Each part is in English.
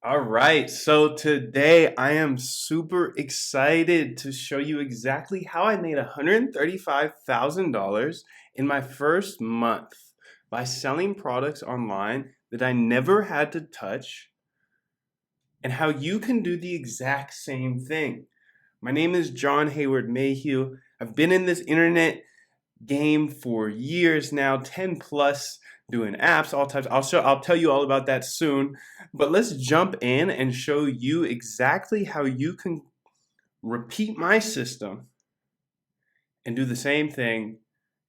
All right, so today I am super excited to show you exactly how I made $135,000 in my first month by selling products online that I never had to touch, and how you can do the exact same thing. My name is John Hayward Mayhew. I've been in this internet game for years now, 10 plus, doing apps, all types. I'll tell you all about that soon. But let's jump in and show you exactly how you can repeat my system and do the same thing,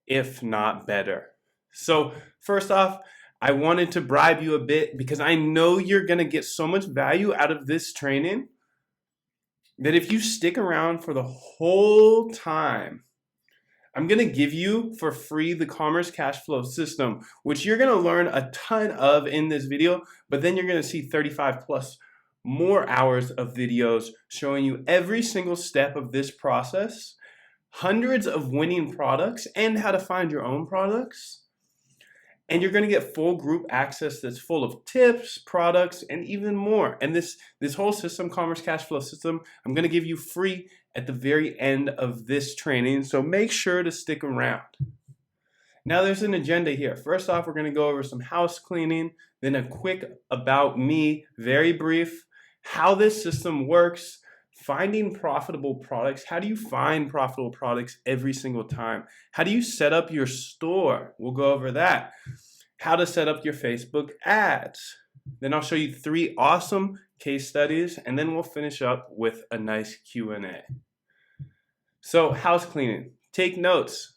if not better. So, first off, I wanted to bribe you a bit because I know you're going to get so much value out of this training that if you stick around for the whole time, I'm going to give you for free the Commerce Cash Flow System, which you're going to learn a ton of in this video, but then you're going to see 35 plus more hours of videos showing you every single step of this process, hundreds of winning products, and how to find your own products. And you're going to get full group access that's full of tips, products, and even more. And this whole system, Commerce Cash Flow System, I'm going to give you free at the very end of this training. So make sure to stick around. Now there's an agenda here. First off, we're going to go over some house cleaning, then a quick about me, very brief, how this system works, finding profitable products. How do you find profitable products every single time? How do you set up your store? We'll go over that. How to set up your Facebook ads. Then I'll show you 3 awesome case studies, and then we'll finish up with a nice Q&A. So house cleaning. Take notes.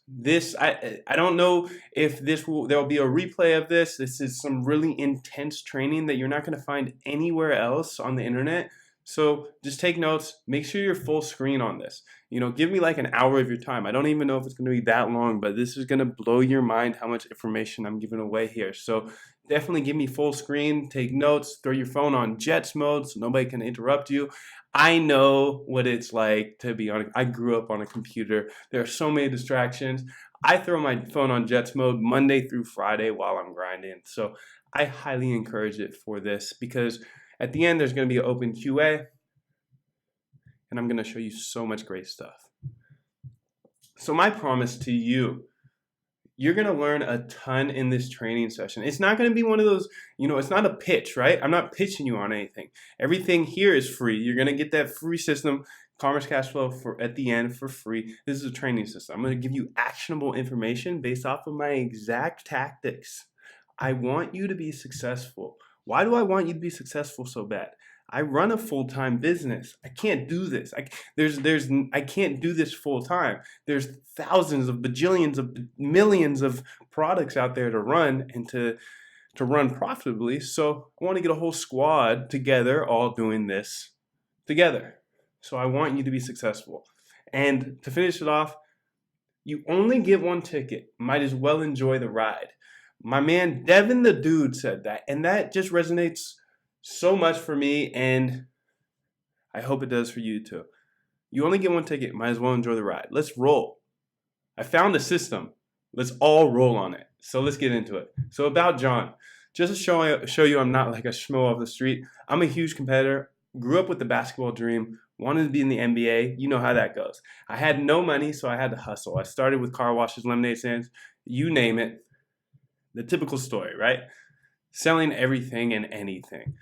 I don't know if there'll be a replay of this. This is some really intense training that you're not going to find anywhere else on the internet. So just take notes, make sure you're full screen on this. Give me like an hour of your time. I don't even know if it's going to be that long, but this is going to blow your mind how much information I'm giving away here. So definitely give me full screen, take notes, throw your phone on jets mode so nobody can interrupt you. I know what it's like to be on. I grew up on a computer. There are so many distractions. I throw my phone on jets mode Monday through Friday while I'm grinding. So I highly encourage it for this because at the end, there's going to be an open QA, and I'm going to show you so much great stuff. So my promise to you, you're going to learn a ton in this training session. It's not going to be one of those, it's not a pitch, right? I'm not pitching you on anything. Everything here is free. You're going to get that free system, Commerce Cash Flow, at the end for free. This is a training system. I'm going to give you actionable information based off of my exact tactics. I want you to be successful. Why do I want you to be successful so bad? I run a full-time business. I can't do this. I can't do this full-time. There's thousands of bajillions of millions of products out there to run and to run profitably. So I want to get a whole squad together, all doing this together. So I want you to be successful. And to finish it off, you only get one ticket. Might as well enjoy the ride. My man Devin the Dude said that, and that just resonates so much for me, and I hope it does for you too. You only get one ticket, might as well enjoy the ride. Let's roll. I found a system. Let's all roll on it. So let's get into it. So about John, just to show you I'm not like a schmo off the street. I'm a huge competitor, grew up with the basketball dream, wanted to be in the NBA. You know how that goes. I had no money, so I had to hustle. I started with car washes, lemonade stands, you name it. The typical story, right? Selling everything and anything.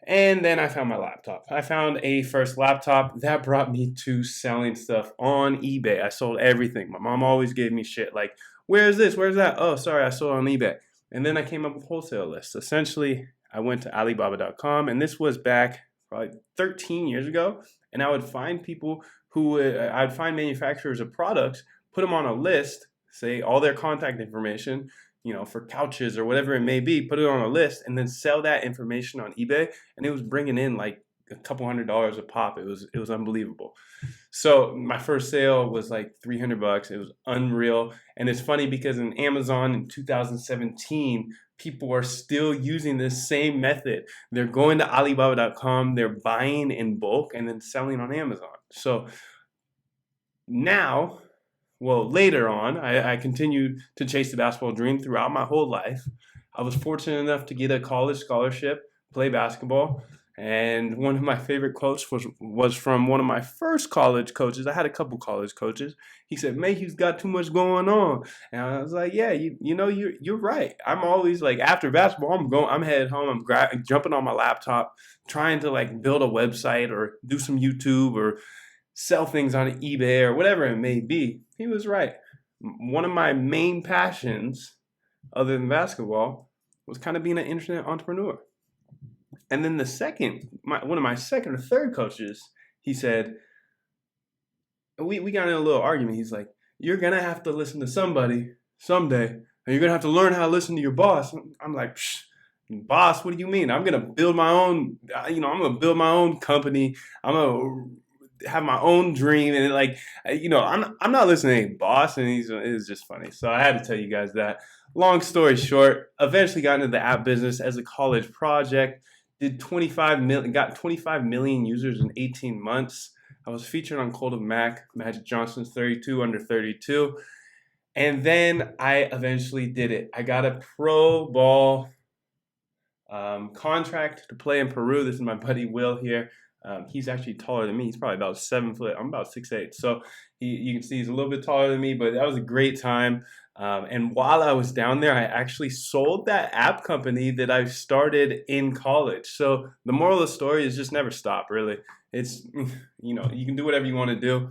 And then I found my laptop. I found a first laptop that brought me to selling stuff on eBay. I sold everything. My mom always gave me shit like, where's this? Where's that? Oh, sorry, I sold on eBay. And then I came up with wholesale lists. Essentially, I went to Alibaba.com, and this was back probably 13 years ago. And I would find people I'd find manufacturers of products, put them on a list, say all their contact information, for couches or whatever it may be, put it on a list and then sell that information on eBay. And it was bringing in like a couple $100 a pop. It was unbelievable. So my first sale was like $300. It was unreal. And it's funny because in Amazon in 2017, people are still using this same method. They're going to Alibaba.com, they're buying in bulk and then selling on Amazon. So now, later on, I continued to chase the basketball dream throughout my whole life. I was fortunate enough to get a college scholarship, play basketball. And one of my favorite quotes was from one of my first college coaches. I had a couple college coaches. He said, Mayhew's got too much going on. And I was like, yeah, you know, you're right. I'm always like, after basketball, I'm headed home. I'm jumping on my laptop, trying to like build a website or do some YouTube or sell things on eBay or whatever it may be. He was right. One of my main passions, other than basketball, was kind of being an internet entrepreneur. And then one of my second or third coaches, he said, we got in a little argument. He's like, you're going to have to listen to somebody someday, and you're going to have to learn how to listen to your boss. I'm like, boss, what do you mean? I'm going to build my own, I'm going to build my own company. I'm going to have my own dream. And like, I'm not listening to boss. And it was just funny. So I had to tell you guys that. Long story short, eventually got into the app business as a college project. Got 25 million users in 18 months. I was featured on Cold of Mac, Magic Johnson's 32 under 32. And then I eventually did it. I got a pro ball contract to play in Peru. This is my buddy Will here. He's actually taller than me. He's probably about 7 foot. I'm about 6'8". So you can see he's a little bit taller than me, but that was a great time. And while I was down there, I actually sold that app company that I started in college. So the moral of the story is just never stop, really. It's, you can do whatever you want to do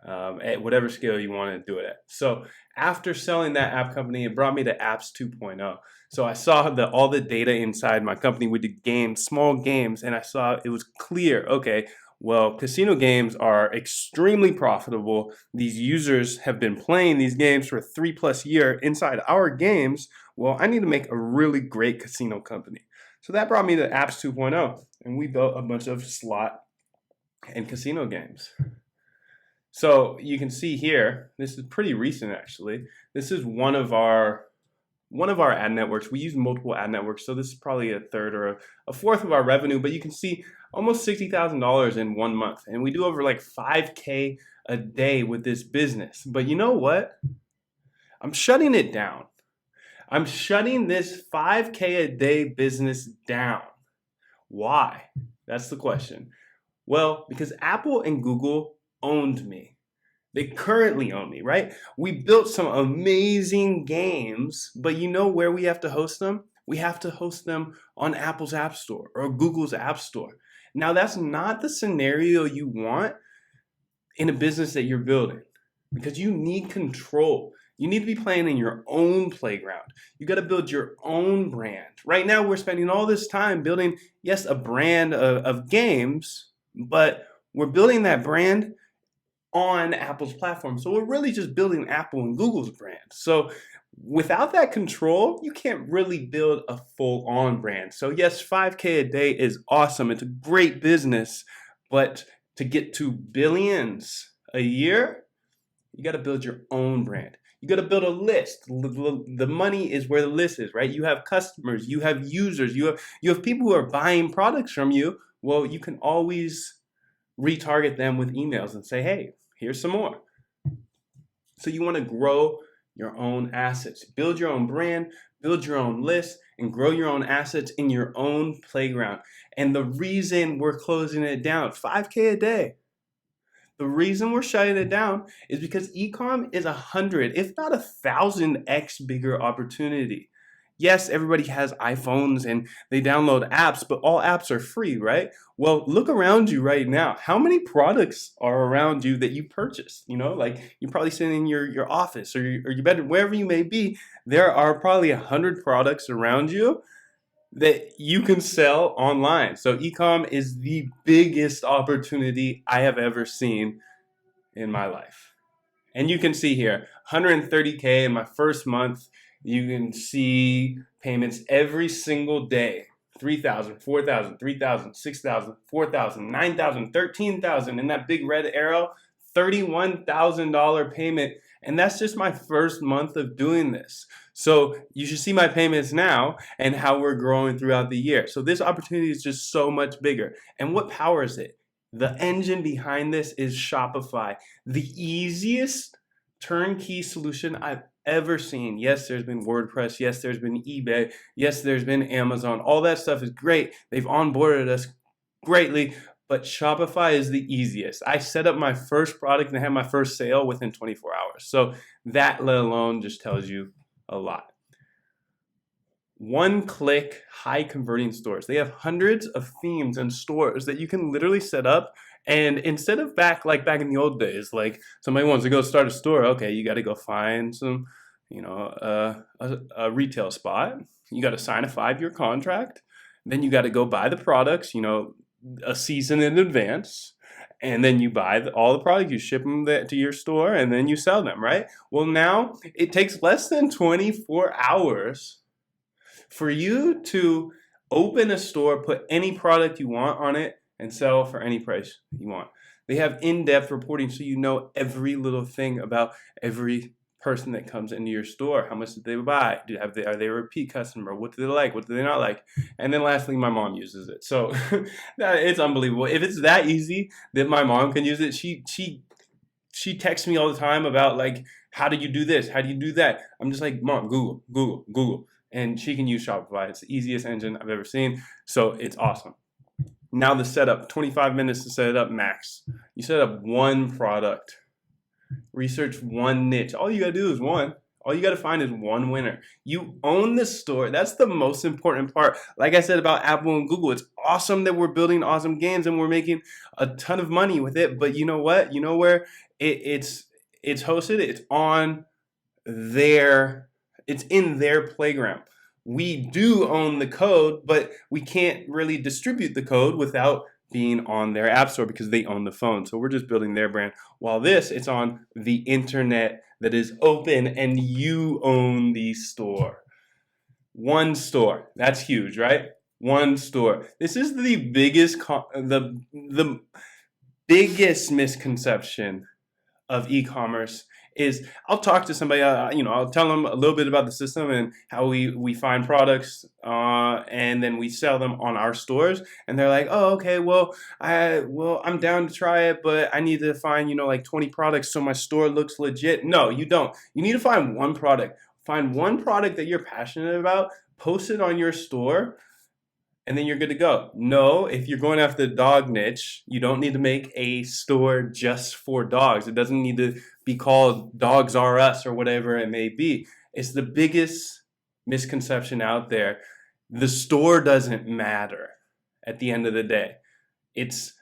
at whatever scale you want to do it at. So after selling that app company, it brought me to Apps 2.0. So I saw all the data inside my company. We did games, small games, and I saw it was clear, okay, well, casino games are extremely profitable. These users have been playing these games for 3+ years inside our games. Well, I need to make a really great casino company. So that brought me to Apps 2.0, and we built a bunch of slot and casino games. So you can see here, this is pretty recent actually. This is one of our ad networks. We use multiple ad networks, so this is probably a third or a fourth of our revenue, but you can see almost $60,000 in 1 month. And we do over like 5K a day with this business. But you know what? I'm shutting it down. I'm shutting this 5K a day business down. Why? That's the question. Well, because Apple and Google owned me. They currently own me, right? We built some amazing games, but you know where we have to host them? We have to host them on Apple's App Store or Google's App Store. Now, that's not the scenario you want in a business that you're building because you need control. You need to be playing in your own playground. You got to build your own brand. Right now, we're spending all this time building, yes, a brand of games, but we're building that brand on Apple's platform. So we're really just building Apple and Google's brand. So without that control, you can't really build a full-on brand. So yes, 5K a day is awesome. It's a great business, but to get to billions a year, you got to build your own brand. You got to build a list. The money is where the list is, right? You have customers, you have users, you have people who are buying products from you. Well, you can always retarget them with emails and say, hey, here's some more. So you want to grow your own assets. Build your own brand, build your own list, and grow your own assets in your own playground. And the reason we're closing it down, 5K a day, the reason we're shutting it down is because e-com is 100, if not 1,000x bigger opportunity. Yes, everybody has iPhones and they download apps, but all apps are free, right? Well, look around you right now. How many products are around you that you purchased? Like you're probably sitting in your office or your bedroom, wherever you may be. There are probably 100 products around you that you can sell online. So e-com is the biggest opportunity I have ever seen in my life. And you can see here, 130K in my first month. You can see payments every single day. 3,000, 4,000, 3,000, 6,000, 4,000, 9,000, 13,000. In that big red arrow, $31,000 payment. And that's just my first month of doing this. So you should see my payments now and how we're growing throughout the year. So this opportunity is just so much bigger. And what powers it? The engine behind this is Shopify, the easiest turnkey solution I've ever seen. Yes, there's been WordPress. Yes, there's been eBay. Yes, there's been Amazon. All that stuff is great. They've onboarded us greatly, but Shopify is the easiest. I set up my first product and had my first sale within 24 hours. So that let alone just tells you a lot. One-click, high-converting stores. They have hundreds of themes and stores that you can literally set up. And instead of back in the old days, like somebody wants to go start a store, okay, you got to go find some, a retail spot. You got to sign a 5-year contract. Then you got to go buy the products, a season in advance. And then you buy all the products, you ship them to your store, and then you sell them, right? Well, now it takes less than 24 hours for you to open a store, put any product you want on it, and sell for any price you want. They have in-depth reporting so you know every little thing about every person that comes into your store. How much did they buy? Are they a repeat customer? What do they like? What do they not like? And then lastly, my mom uses it. So it's unbelievable. If it's that easy that my mom can use it, she texts me all the time about like, how do you do this? How do you do that? I'm just like, Mom, Google. And she can use Shopify. It's the easiest engine I've ever seen. So it's awesome. Now the setup, 25 minutes to set it up max. You set up one product. Research one niche. All you gotta do is one. All you gotta find is one winner. You own the store. That's the most important part. Like I said about Apple and Google, it's awesome that we're building awesome games and we're making a ton of money with it. But you know what? You know where it's hosted? It's on it's in their playground. We do own the code, but we can't really distribute the code without being on their app store because they own the phone. So we're just building their brand. While it's on the internet that is open and you own the store. One store. That's huge, right? One store. This is the biggest the biggest misconception of e-commerce is I'll talk to somebody, I'll tell them a little bit about the system and how we find products and then we sell them on our stores. And they're like, oh, okay, I'm down to try it, but I need to find, like 20 products so my store looks legit. No, you don't. You need to find one product. Find one product that you're passionate about, post it on your store, and then you're good to go. No, if you're going after the dog niche, you don't need to make a store just for dogs. It doesn't need to be called Dogs R Us or whatever it may be. It's the biggest misconception out there. The store doesn't matter at the end of the day. It's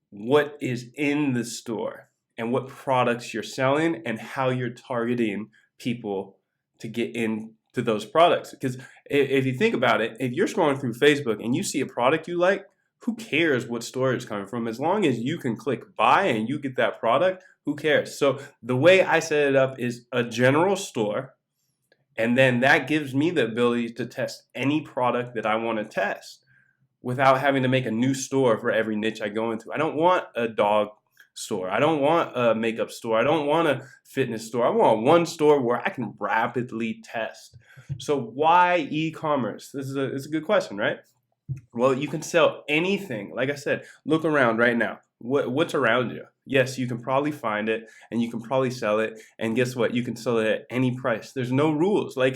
what is in the store and what products you're selling and how you're targeting people to get into those products. Because if you think about it, if you're scrolling through Facebook and you see a product you like, who cares what store it's coming from? As long as you can click buy and you get that product, who cares? So the way I set it up is a general store, and then that gives me the ability to test any product that I want to test without having to make a new store for every niche I go into. I don't want a dog store. I don't want a makeup store. I don't want a fitness store. I want one store where I can rapidly test. So why e-commerce? It's a good question, right? Well, you can sell anything. Like I said, look around right now. What's around you? Yes, you can probably find it and you can probably sell it. And guess what? You can sell it at any price. There's no rules. Like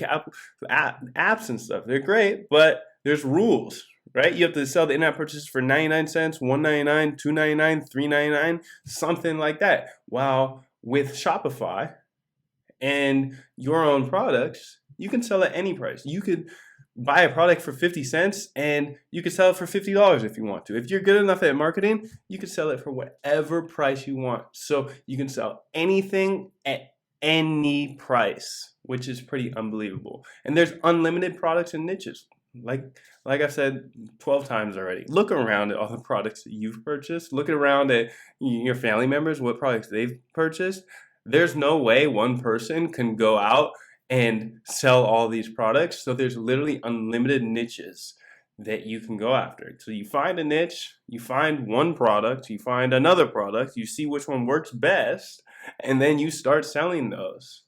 apps and stuff, they're great, but there's rules, right? You have to sell the in-app purchases for 99 cents, $1.99, $2.99, $3.99, something like that. While with Shopify and your own products, you can sell at any price. You could buy a product for 50 cents and you could sell it for $50 if you want to. If you're good enough at marketing, you can sell it for whatever price you want. So you can sell anything at any price, which is pretty unbelievable. And there's unlimited products and niches. Like I've said 12 times already. Look around at all the products that you've purchased. Look around at your family members, what products they've purchased. There's no way one person can go out and sell all these products. So there's literally unlimited niches that you can go after. So you find a niche, you find one product, you find another product, you see which one works best, and then you start selling those.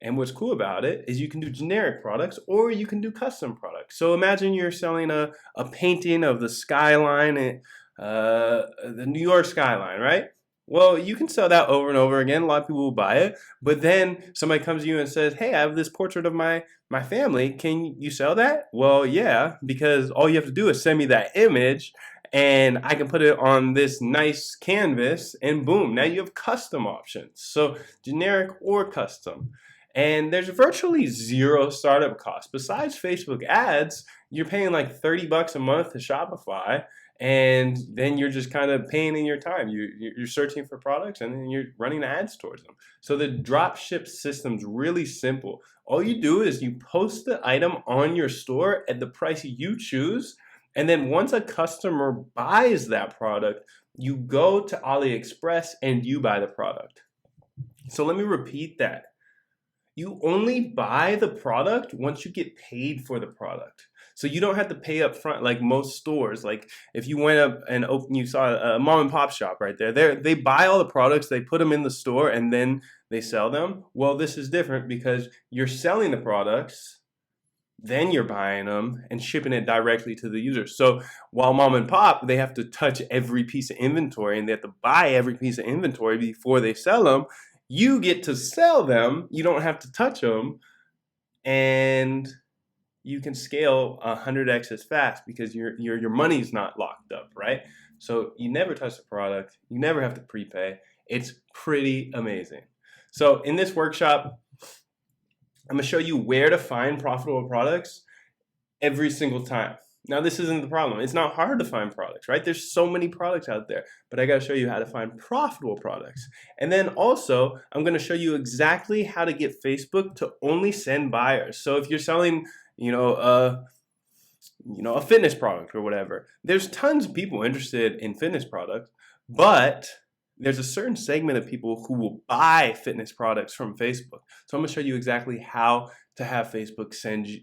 And what's cool about it is you can do generic products or you can do custom products. So imagine you're selling a painting of the skyline, the New York skyline, right? Well, you can sell that over and over again. A lot of people will buy it. But then somebody comes to you and says, hey, I have this portrait of my family. Can you sell that? Well, yeah, because all you have to do is send me that image and I can put it on this nice canvas and boom, now you have custom options. So generic or custom. And there's virtually zero startup cost. Besides Facebook ads, you're paying like 30 bucks a month to Shopify, and then you're just kind of paying in your time. You're searching for products and then you're running ads towards them. So the drop ship system's really simple. All you do is you post the item on your store at the price you choose, and then once a customer buys that product, you go to AliExpress and you buy the product. So let me repeat that. You only buy the product once you get paid for the product. So you don't have to pay up front like most stores. Like if you went up and you saw a mom and pop shop right there, they buy all the products, they put them in the store, and then they sell them. Well, this is different because you're selling the products, then you're buying them and shipping it directly to the user. So while mom and pop, they have to touch every piece of inventory and they have to buy every piece of inventory before they sell them. You get to sell them, you don't have to touch them, and you can scale 100x as fast because your money's not locked up, right? So you never touch the product, you never have to prepay. It's pretty amazing. So in this workshop, I'm gonna show you where to find profitable products every single time. Now, this isn't the problem. It's not hard to find products, right? There's so many products out there, but I got to show you how to find profitable products. And then also, I'm going to show you exactly how to get Facebook to only send buyers. So if you're selling, a fitness product or whatever, there's tons of people interested in fitness products, but there's a certain segment of people who will buy fitness products from Facebook. So I'm going to show you exactly how to have Facebook send you,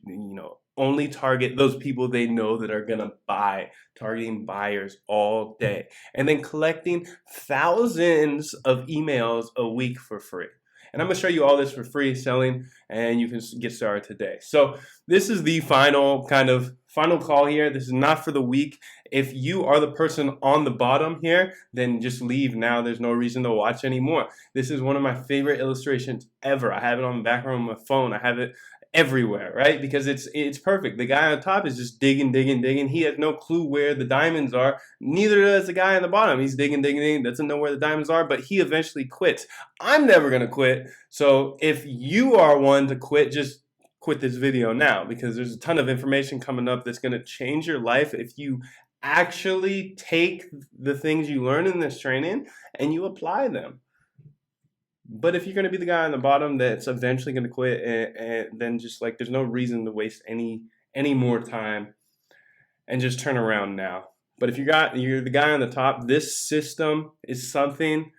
only target those people they know that are gonna buy, targeting buyers all day, and then collecting thousands of emails a week for free. And I'm gonna show you all this for free selling, and you can get started today. So this is the final call here. This is not for the week. If you are the person on the bottom here, then just leave now. There's no reason to watch anymore. This is one of my favorite illustrations ever. I have it on the background of my phone. I have it everywhere, right? Because it's perfect. The guy on top is just digging. He has no clue where the diamonds are. Neither does the guy on the bottom. He's digging, doesn't know where the diamonds are, but he eventually quits. I'm never gonna quit. So if you are one to quit, just quit this video now, because there's a ton of information coming up that's gonna change your life if you actually take the things you learn in this training and you apply them. But if you're going to be the guy on the bottom that's eventually going to quit, and then just like there's no reason to waste any more time and just turn around now. But if you're the guy on the top, this system is something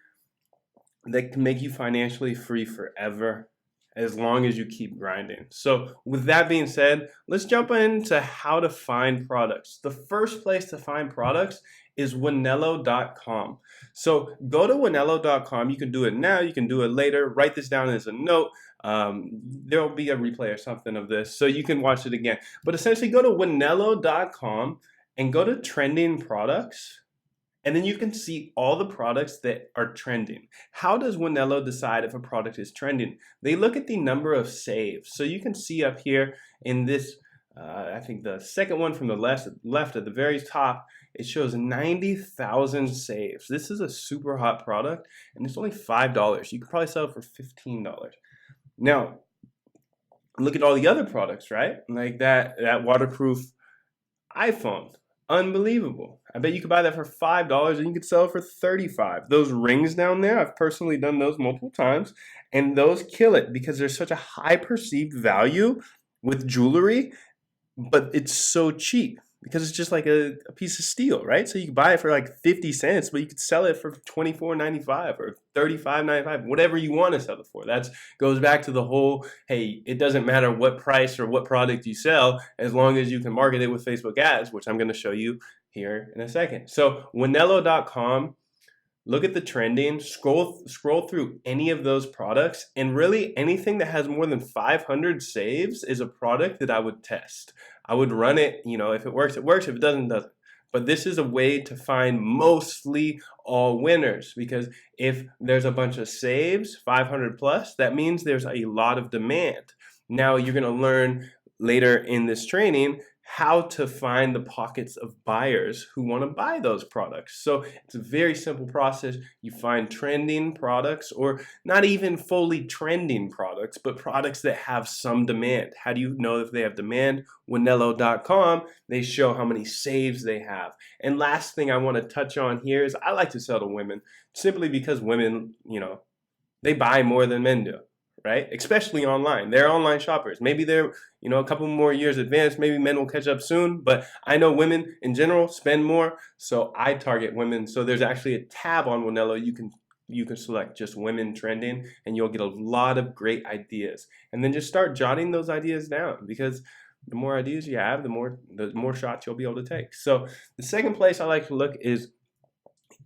that can make you financially free forever as long as you keep grinding. So with that being said, let's jump into how to find products. The first place to find products is Wanelo.com. So go to Wanelo.com. You can do it now. You can do it later. Write this down as a note. There will be a replay or something of this, so you can watch it again. But essentially, go to Wanelo.com and go to trending products, and then you can see all the products that are trending. How does Wanelo decide if a product is trending? They look at the number of saves. So you can see up here in this, I think the second one from the left at the very top, it shows 90,000 saves. This is a super hot product, and it's only $5. You could probably sell it for $15. Now, look at all the other products, right? Like that waterproof iPhone. Unbelievable. I bet you could buy that for $5 and you could sell it for $35. Those rings down there, I've personally done those multiple times, and those kill it because there's such a high perceived value with jewelry, but it's so cheap because it's just like a piece of steel, right? So you can buy it for like 50 cents, but you could sell it for $24.95 or $35.95, whatever you want to sell it for. That goes back to the whole, hey, it doesn't matter what price or what product you sell, as long as you can market it with Facebook ads, which I'm going to show you here in a second. So Wanelo.com, look at the trending, scroll through any of those products, and really anything that has more than 500 saves is a product that I would test. I would run it, if it works, it works. If it doesn't, it doesn't. But this is a way to find mostly all winners, because if there's a bunch of saves, 500 plus, that means there's a lot of demand. Now you're going to learn later in this training how to find the pockets of buyers who want to buy those products. So it's a very simple process. You find trending products, or not even fully trending products, but products that have some demand. How do you know if they have demand? Wanelo.com, they show how many saves they have. And last thing I want to touch on here is I like to sell to women simply because women, they buy more than men do, right? Especially online. They're online shoppers. Maybe they're, a couple more years advanced. Maybe men will catch up soon, but I know women in general spend more, so I target women. So there's actually a tab on Wanelo. You can select just women trending, and you'll get a lot of great ideas. And then just start jotting those ideas down, because the more ideas you have, the more shots you'll be able to take. So the second place I like to look is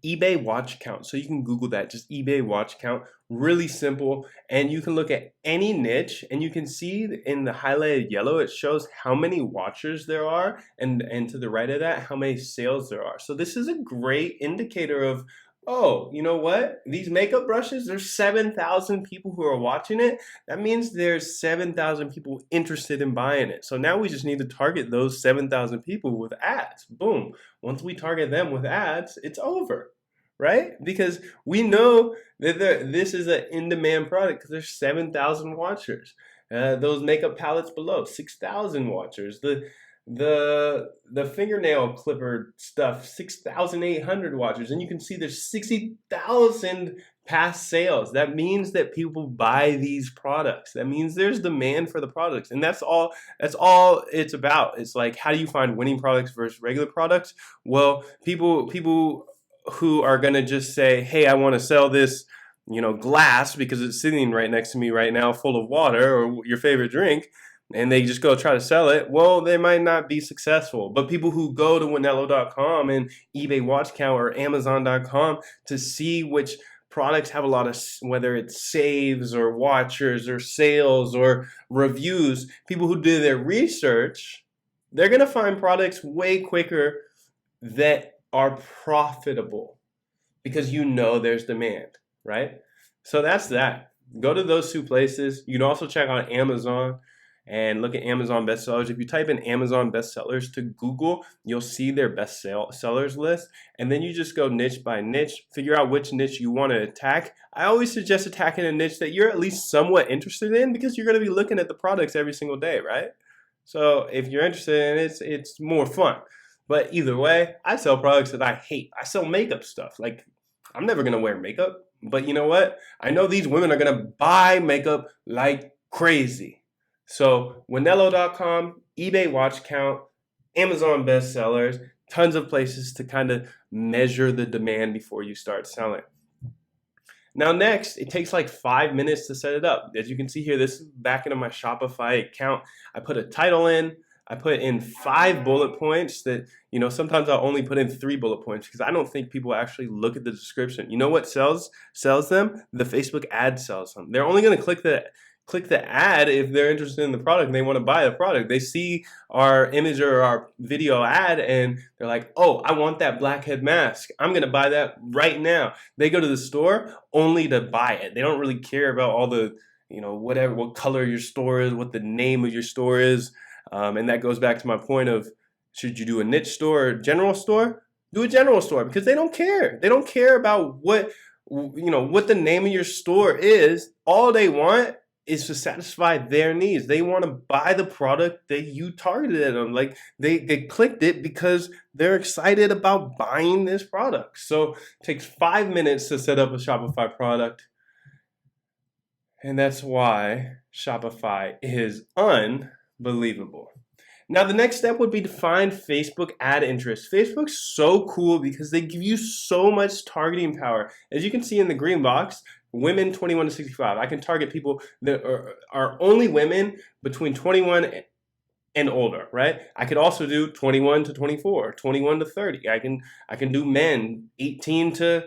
eBay watch count. So you can Google that, just eBay watch count, really simple. And you can look at any niche, and you can see in the highlighted yellow, it shows how many watchers there are, and to the right of that, how many sales there are. So this is a great indicator of, oh, you know what? These makeup brushes, there's 7,000 people who are watching it. That means there's 7,000 people interested in buying it. So now we just need to target those 7,000 people with ads. Boom. Once we target them with ads, it's over, right? Because we know that this is an in-demand product because there's 7,000 watchers. Those makeup palettes below, 6,000 watchers. The fingernail clipper stuff, 6,800 watchers, and you can see there's 60,000 past sales. That means that people buy these products. That means there's demand for the products, and that's all it's about. It's like, how do you find winning products versus regular products? Well, people who are going to just say, hey, I want to sell this glass because it's sitting right next to me right now full of water or your favorite drink, and they just go try to sell it, well, they might not be successful. But people who go to Wanelo.com and eBay Watch Count or Amazon.com to see which products have a lot of, whether it's saves or watchers or sales or reviews, people who do their research, they're going to find products way quicker that are profitable because there's demand, right? So that's that. Go to those two places. You can also check out Amazon and look at Amazon bestsellers. If you type in Amazon bestsellers to Google, you'll see their best sellers list. And then you just go niche by niche, figure out which niche you want to attack. I always suggest attacking a niche that you're at least somewhat interested in, because you're going to be looking at the products every single day, right? So if you're interested in it, it's more fun. But either way, I sell products that I hate. I sell makeup stuff. Like, I'm never going to wear makeup. But you know what? I know these women are going to buy makeup like crazy. So Wanelo.com, eBay Watch Count, Amazon bestsellers, tons of places to kind of measure the demand before you start selling. Now next, it takes like 5 minutes to set it up. As you can see here, this is back into my Shopify account. I put a title in. I put in 5 bullet points that, sometimes I'll only put in 3 bullet points because I don't think people actually look at the description. You know what sells them? The Facebook ad sells them. They're only going to click the ad if they're interested in the product and they want to buy the product. They see our image or our video ad and they're like, oh, I want that blackhead mask. I'm going to buy that right now. They go to the store only to buy it. They don't really care about all the, what color your store is, what the name of your store is. And that goes back to my point of, should you do a niche store or general store? Do a general store, because they don't care. They don't care about what the name of your store is. All they want is to satisfy their needs. They want to buy the product that you targeted at them. Like they clicked it because they're excited about buying this product. So it takes 5 minutes to set up a Shopify product. And that's why Shopify is unbelievable. Now, the next step would be to find Facebook ad interest. Facebook's so cool because they give you so much targeting power. As you can see in the green box, women 21 to 65. I can target people that are only women between 21 and older, right? I could also do 21 to 24, 21 to 30. I can do men 18 to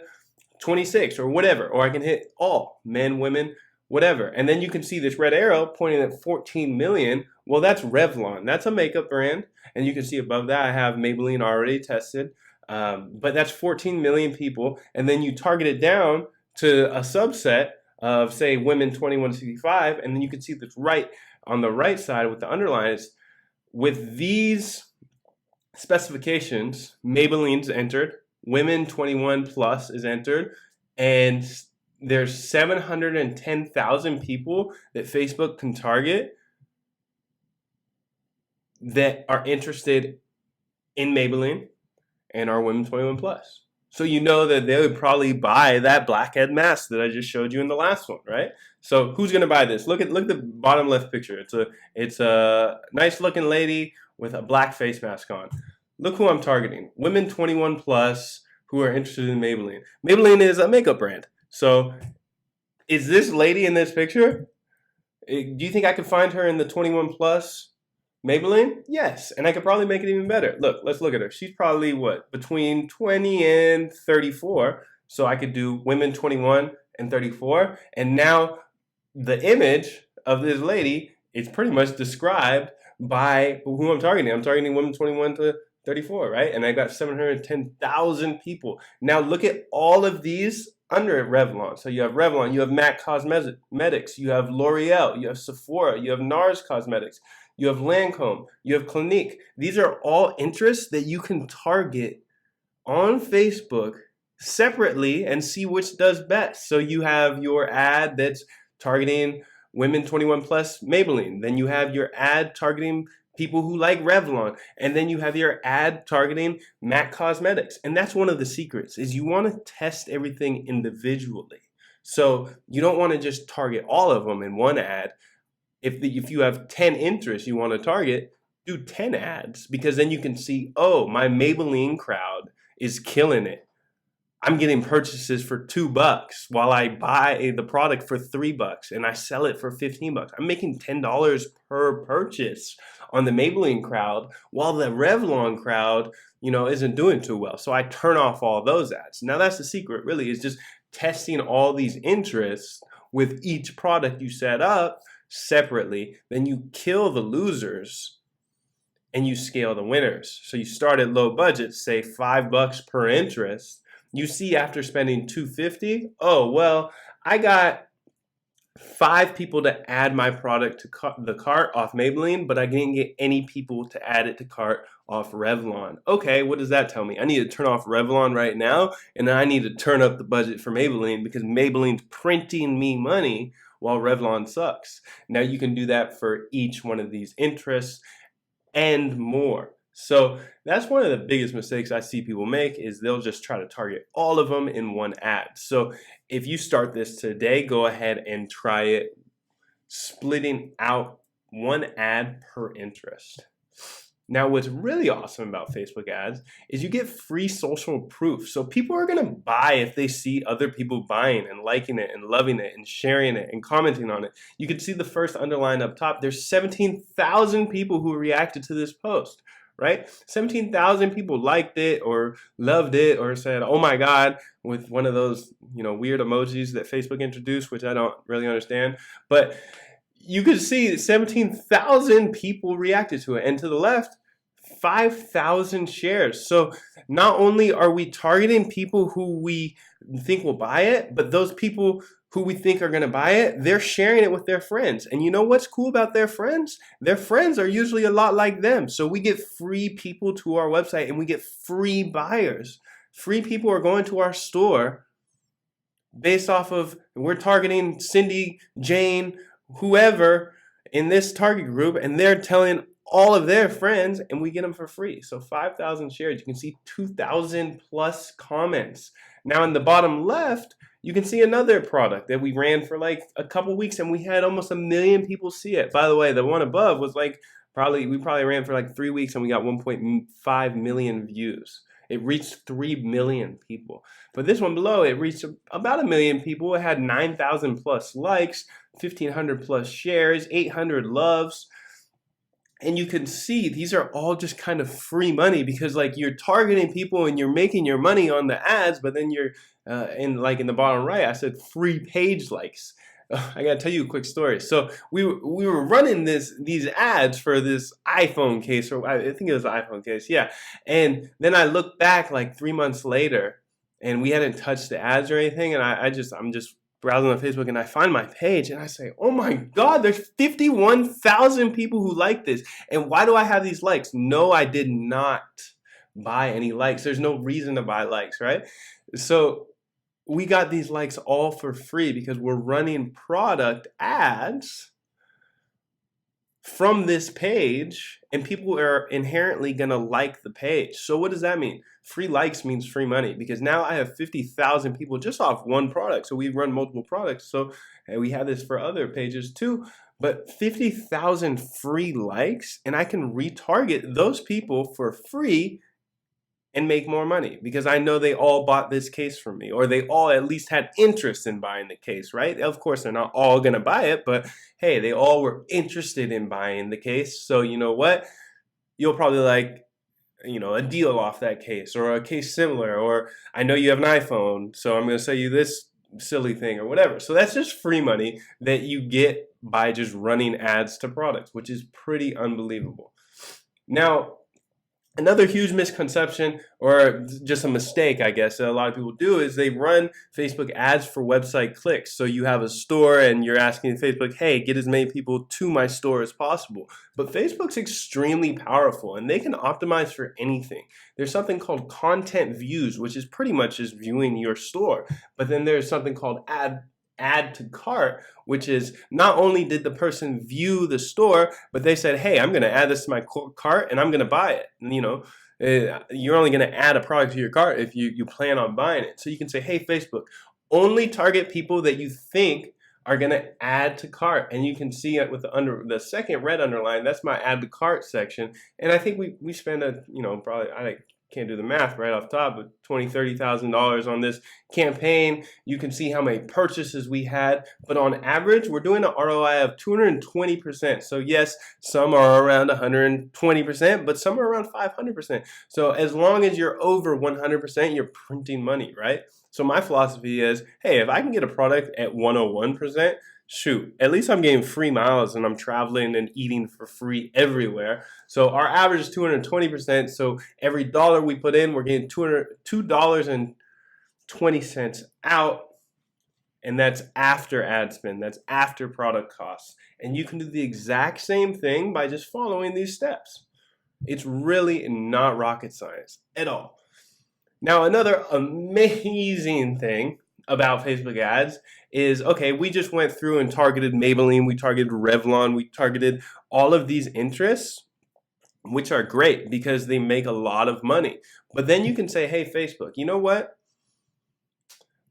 26 or whatever, or I can hit all men, women, whatever. And then you can see this red arrow pointing at 14 million. Well, that's Revlon. That's a makeup brand. And you can see above that I have Maybelline already tested. But that's 14 million people, and then you target it down to a subset of, say, women 21 to 65, and then you can see that's right on the right side with the underlines. With these specifications, Maybelline's entered, women 21 plus is entered, and there's 710,000 people that Facebook can target that are interested in Maybelline and are women 21 plus. So you know that they would probably buy that blackhead mask that I just showed you in the last one, right? So who's gonna buy this? Look at the bottom left picture. It's a nice looking lady with a black face mask on. Look who I'm targeting. Women 21 plus who are interested in Maybelline. Maybelline is a makeup brand. So is this lady in this picture? Do you think I could find her in the 21 plus Maybelline? Yes, and I could probably make it even better. Look, let's look at her. She's probably what, between 20 and 34. So I could do women 21 and 34. And now the image of this lady is pretty much described by who I'm targeting. I'm targeting women 21 to 34, right? And I got 710,000 people. Now look at all of these under Revlon. So you have Revlon, you have MAC Cosmetics, you have L'Oreal, you have Sephora, you have NARS Cosmetics, you have Lancome, you have Clinique. These are all interests that you can target on Facebook separately and see which does best. So you have your ad that's targeting women 21 plus Maybelline. Then you have your ad targeting people who like Revlon, and then you have your ad targeting MAC Cosmetics. And that's one of the secrets, is you want to test everything individually. So you don't want to just target all of them in one ad. If you have 10 interests you want to target, do 10 ads, because then you can see, oh, my Maybelline crowd is killing it. I'm getting purchases for $2 while I buy the product for $3 and I sell it for $15. I'm making $10 per purchase on the Maybelline crowd, while the Revlon crowd, isn't doing too well. So I turn off all those ads. Now that's the secret, really, is just testing all these interests with each product you set up separately. Then you kill the losers and you scale the winners. So you start at low budget, say $5 per interest. You see, after spending $250, oh, well, I got 5 people to add my product to the cart off Maybelline, but I didn't get any people to add it to cart off Revlon. Okay, what does that tell me? I need to turn off Revlon right now, and then I need to turn up the budget for Maybelline, because Maybelline's printing me money while Revlon sucks. Now you can do that for each one of these interests and more. So that's one of the biggest mistakes I see people make, is they'll just try to target all of them in one ad. So if you start this today, go ahead and try it, splitting out one ad per interest. Now, what's really awesome about Facebook ads is you get free social proof. So people are going to buy if they see other people buying and liking it and loving it and sharing it and commenting on it. You can see the first underline up top. There's 17,000 people who reacted to this post, right? 17,000 people liked it or loved it or said, oh my God, with one of those, weird emojis that Facebook introduced, which I don't really understand. But you could see that 17,000 people reacted to it. And to the left, 5,000 shares. So not only are we targeting people who we think will buy it, but those people who we think are going to buy it, they're sharing it with their friends. And you know what's cool about their friends? Their friends are usually a lot like them. So we get free people to our website and we get free buyers. Free people are going to our store based off of, we're targeting Cindy, Jane, whoever in this target group, and they're telling all of their friends, and we get them for free. So 5,000 shares. You can see 2,000 plus comments. Now in the bottom left, you can see another product that we ran for like a couple weeks, and we had almost 1 million people see it. By the way, the one above was like we probably ran for like 3 weeks, and we got 1.5 million views. It reached 3 million people. But this one below, it reached about 1 million people. It had 9,000 plus likes, 1,500 plus shares, 800 loves. And you can see these are all just kind of free money, because like you're targeting people and you're making your money on the ads, but then you're in the bottom right, I said free page likes. I gotta tell you a quick story. So we were running these ads for this iPhone case, or I think it was an iPhone case, yeah. And then I look back like 3 months later, and we hadn't touched the ads or anything. And I'm just browsing on Facebook, and I find my page, and I say, "Oh my God, there's 51,000 people who like this." And why do I have these likes? No, I did not buy any likes. There's no reason to buy likes, right? So we got these likes all for free because we're running product ads from this page, and people are inherently going to like the page. So what does that mean? Free likes means free money, because now I have 50,000 people just off one product. So we run multiple products. So and we have this for other pages too. But 50,000 free likes, and I can retarget those people for free and make more money, because I know they all bought this case from me, or they all at least had interest in buying the case, right? Of course, they're not all going to buy it, but hey, they all were interested in buying the case. So you know what? You'll probably like, a deal off that case, or a case similar, or I know you have an iPhone, so I'm going to sell you this silly thing or whatever. So that's just free money that you get by just running ads to products, which is pretty unbelievable. Now, another huge misconception, or just a mistake, I guess, that a lot of people do, is they run Facebook ads for website clicks. So you have a store and you're asking Facebook, hey, get as many people to my store as possible. But Facebook's extremely powerful, and they can optimize for anything. There's something called content views, which is pretty much just viewing your store. But then there's something called add to cart, which is not only did the person view the store, but they said, hey, I'm going to add this to my cart and I'm going to buy it. And, you're only going to add a product to your cart if you plan on buying it. So you can say, hey, Facebook, only target people that you think are going to add to cart. And you can see it with the second red underline. That's my add to cart section. And I think we spend probably, I can't do the math right off the top, but $20,000-$30,000 on this campaign. You can see how many purchases we had, but on average, we're doing an ROI of 220%. So yes, some are around 120%, but some are around 500%. So as long as you're over 100%, you're printing money, right? So my philosophy is, hey, if I can get a product at 101%, shoot, at least I'm getting free miles and I'm traveling and eating for free everywhere. So our average is 220%. So every dollar we put in, we're getting $2.20 out. And that's after ad spend. That's after product costs. And you can do the exact same thing by just following these steps. It's really not rocket science at all. Now, another amazing thing about Facebook ads is, okay, we just went through and targeted Maybelline, we targeted Revlon, we targeted all of these interests, which are great because they make a lot of money. But then you can say, hey, Facebook, you know what?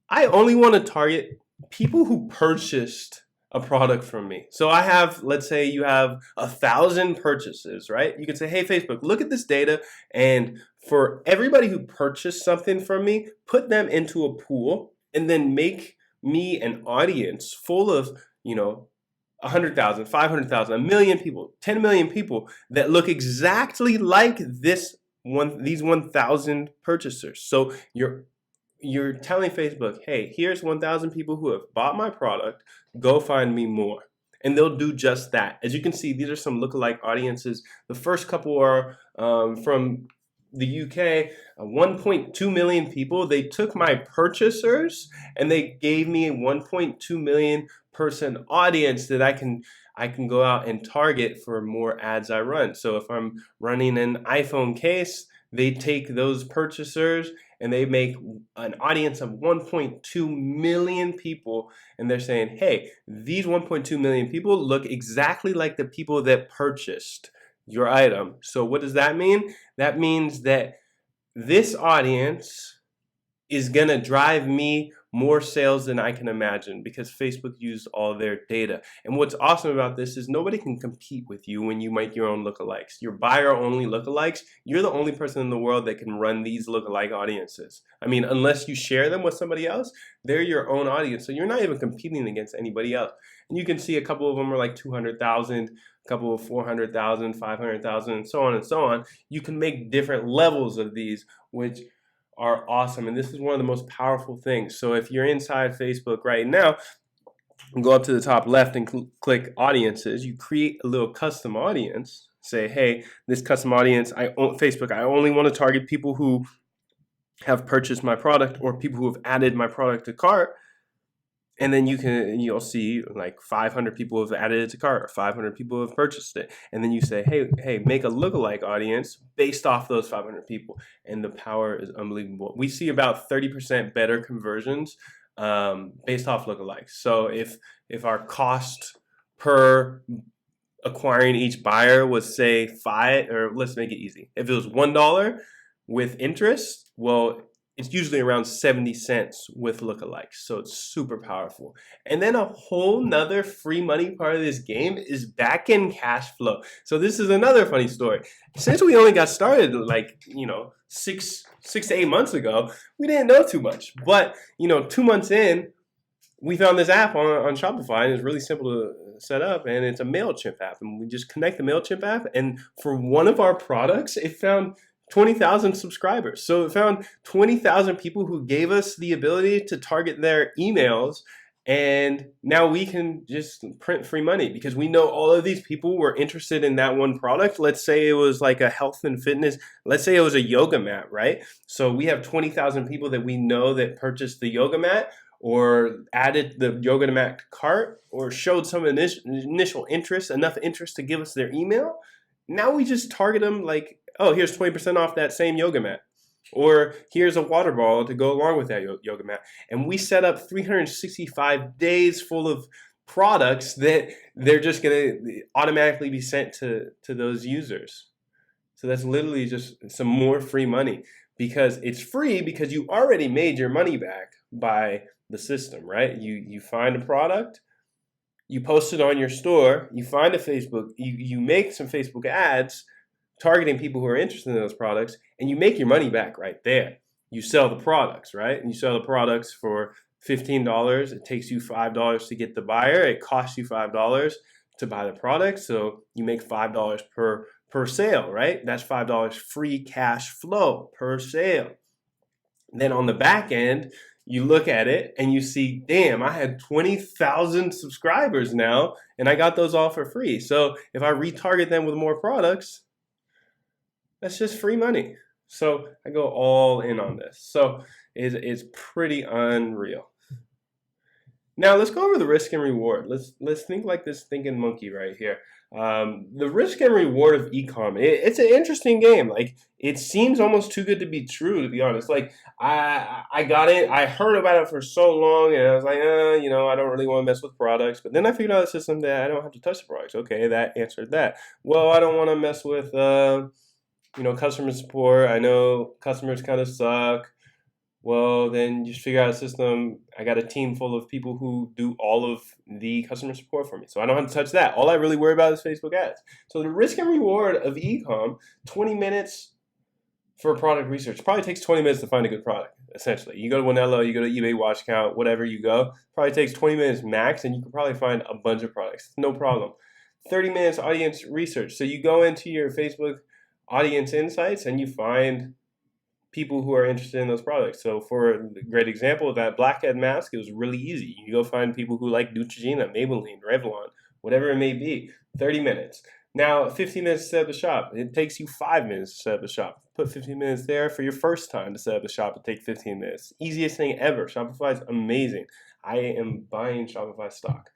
I only want to target people who purchased a product from me. So I have, let's say you have 1,000 purchases, right? You can say, hey, Facebook, look at this data, and for everybody who purchased something from me, put them into a pool, and then make me an audience full of, 100,000, 500,000, a million people, 10 million people that look exactly like these 1,000 purchasers. So you're telling Facebook, hey, here's 1,000 people who have bought my product, go find me more. And they'll do just that. As you can see, these are some lookalike audiences. The first couple are from the UK, 1.2 million people. They took my purchasers and they gave me a 1.2 million person audience that I can go out and target for more ads I run. So if I'm running an iPhone case, they take those purchasers and they make an audience of 1.2 million people, and they're saying, hey, these 1.2 million people look exactly like the people that purchased your item. So what does that mean? That means that this audience is going to drive me more sales than I can imagine, because Facebook used all their data. And what's awesome about this is nobody can compete with you when you make your own lookalikes. Your buyer-only lookalikes, you're the only person in the world that can run these lookalike audiences. I mean, unless you share them with somebody else, they're your own audience. So you're not even competing against anybody else. And you can see a couple of them are like 200,000, a couple of 400,000, 500,000, and so on and so on. You can make different levels of these, which are awesome. And this is one of the most powerful things. So if you're inside Facebook right now, go up to the top left and click audiences. You create a little custom audience. Say, hey, this custom audience, I own Facebook. I only want to target people who have purchased my product or people who have added my product to cart. And then you'll see like 500 people have added it to cart, or 500 people have purchased it. And then you say, hey, make a lookalike audience based off those 500 people. And the power is unbelievable. We see about 30% better conversions based off lookalikes. So if our cost per acquiring each buyer was, say, $5, or let's make it easy. If it was $1 with interest, well, it's usually around 70 cents with lookalikes. So it's super powerful. And then a whole nother free money part of this game is back-end cash flow. So this is another funny story. Since we only got started like, 6 to 8 months ago, we didn't know too much. But, 2 months in, we found this app on Shopify, and it's really simple to set up, and it's a MailChimp app. And we just connect the MailChimp app, and for one of our products, it found 20,000 subscribers. So it found 20,000 people who gave us the ability to target their emails, and now we can just print free money because we know all of these people were interested in that one product. Let's say it was like a health and fitness. Let's say it was a yoga mat, right? So we have 20,000 people that we know that purchased the yoga mat or added the yoga mat to cart or showed some initial interest, enough interest to give us their email. Now we just target them like, oh, here's 20% off that same yoga mat. Or here's a water bottle to go along with that yoga mat. And we set up 365 days full of products that they're just going to automatically be sent to those users. So that's literally just some more free money, because it's free because you already made your money back by the system, right? You find a product, you post it on your store, you find a Facebook, you make some Facebook ads targeting people who are interested in those products, and you make your money back right there. You sell the products, right? And you sell the products for $15. It takes you $5 to get the buyer. It costs you $5 to buy the product. So you make $5 per sale, right? That's $5 free cash flow per sale. Then on the back end, you look at it and you see, damn, I had 20,000 subscribers now, and I got those all for free. So if I retarget them with more products, that's just free money. So I go all in on this. So it's pretty unreal. Now let's go over the risk and reward. Let's think like this thinking monkey right here. The risk and reward of e-com. It's an interesting game. Like, it seems almost too good to be true, to be honest. Like, I got it. I heard about it for so long, and I was like, I don't really want to mess with products. But then I figured out a system that I don't have to touch the products. Okay, that answered that. Well, I don't want to mess with customer support. I know customers kind of suck. Well, then you just figure out a system. I got a team full of people who do all of the customer support for me. So I don't have to touch that. All I really worry about is Facebook ads. So the risk and reward of e-com, 20 minutes for product research. It probably takes 20 minutes to find a good product, essentially. You go to Wanello, you go to eBay Watch Count, whatever you go. Probably takes 20 minutes max, and you can probably find a bunch of products. No problem. 30 minutes audience research. So you go into your Facebook audience insights and you find people who are interested in those products. So for a great example, that blackhead mask, it was really easy. You go find people who like Neutrogena, Maybelline, Revlon, whatever it may be. 30 minutes. Now, 15 minutes to set up the shop. It takes you 5 minutes to set up the shop. Put 15 minutes there for your first time to set up the shop. It take 15 minutes. Easiest thing ever. Shopify is amazing. I am buying Shopify stock.